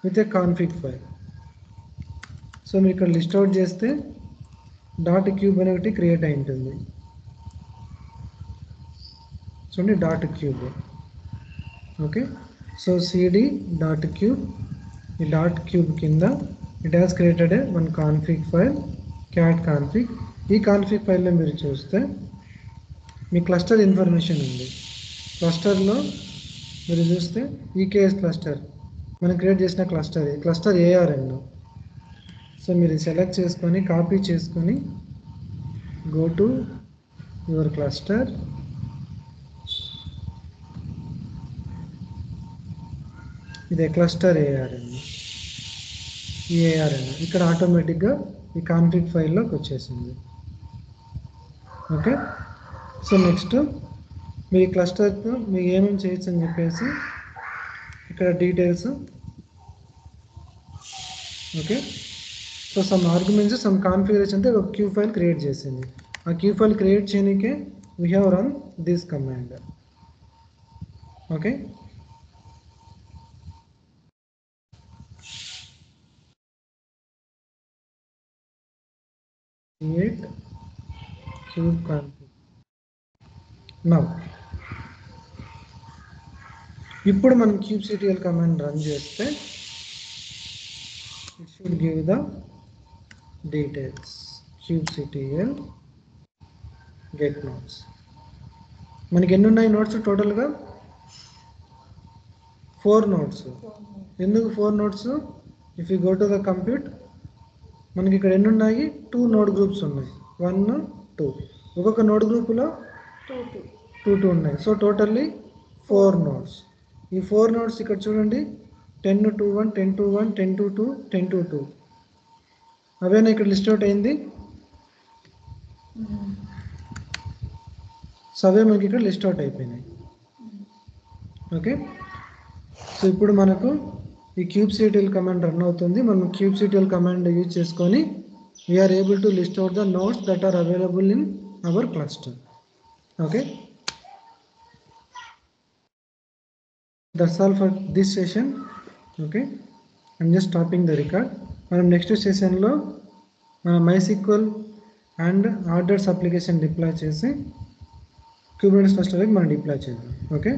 with a config file. So మీరు ఇక్కడ లిస్ట్ అవుట్ చేస్తే .cube అనే ఒకటి క్రియేట్ అయి ఉంటుంది చూడండి, .cube. ఓకే, సో cd.cube, ఈ .cube కింద it has created one config file cat config. ఈ కాన్ఫిగ్ ఫైల్లో మీరు చూస్తే మీ క్లస్టర్ ఇన్ఫర్మేషన్ ఉంది. క్లస్టర్లో మీరు చూస్తే ఈకేఎస్ క్లస్టర్ మనం క్రియేట్ చేసిన క్లస్టర్ ARN. సో మీరు సెలెక్ట్ చేసుకొని కాపీ చేసుకొని గో టు యువర్ క్లస్టర్, ఇదే క్లస్టర్ ARN. ఈ ARN ఇక్కడ ఆటోమేటిక్గా ఈ కాన్ఫిగ్ ఫైల్లోకి వచ్చేసింది. ఓకే, సో నెక్స్ట్ మీ క్లస్టర్తో మీరు ఏమేమి చేయొచ్చు అని చెప్పేసి ఇక్కడ details. Okay, so some arguments some configuration తో ఒక క్యూ ఫైల్ క్రియేట్ చేసింది. ఆ క్యూ ఫైల్ క్రియేట్ చేయడానికే we have run this command. Okay, create cube config. Now ఇప్పుడు మనం kubectl కమాండ్ రన్ చేస్తే it should give the details. kubectl get nodes. మనకి ఎన్ని ఉన్నాయి నోట్స్ టోటల్గా? 4 నోట్స్. ఎందుకు 4 notes? If you go to the compute మనకి ఇక్కడ ఎన్ని ఉన్నాయి? 2 నోడ్ గ్రూప్స్ ఉన్నాయి, 1 2. ఒక్కొక్క నోడ్ గ్రూపులో 2 ఉన్నాయి. So totally 4 notes. ఈ 4 నోట్స్ ఇక్కడ చూడండి, 10 to 1, 10 to 1, 10 to 2, 10 to 2 అవేనా ఇక్కడ లిస్ట్ అవుట్ అయింది. సో అవే మనకి ఇక్కడ లిస్ట్ అవుట్ అయిపోయినాయి. ఓకే, సో ఇప్పుడు మనకు ఈ kubectl కమాండ్ రన్ అవుతుంది. మనం kubectl కమాండ్ యూజ్ చేసుకొని we are able to list out the nodes that are available in our cluster. Okay, that's all for this session. Okay, I'm just stopping the record. మనం next సెషన్లో MySQL and orders application deploy చేసి Kubernetes క్లస్టర్కి మనం deploy చేద్దాం. Okay.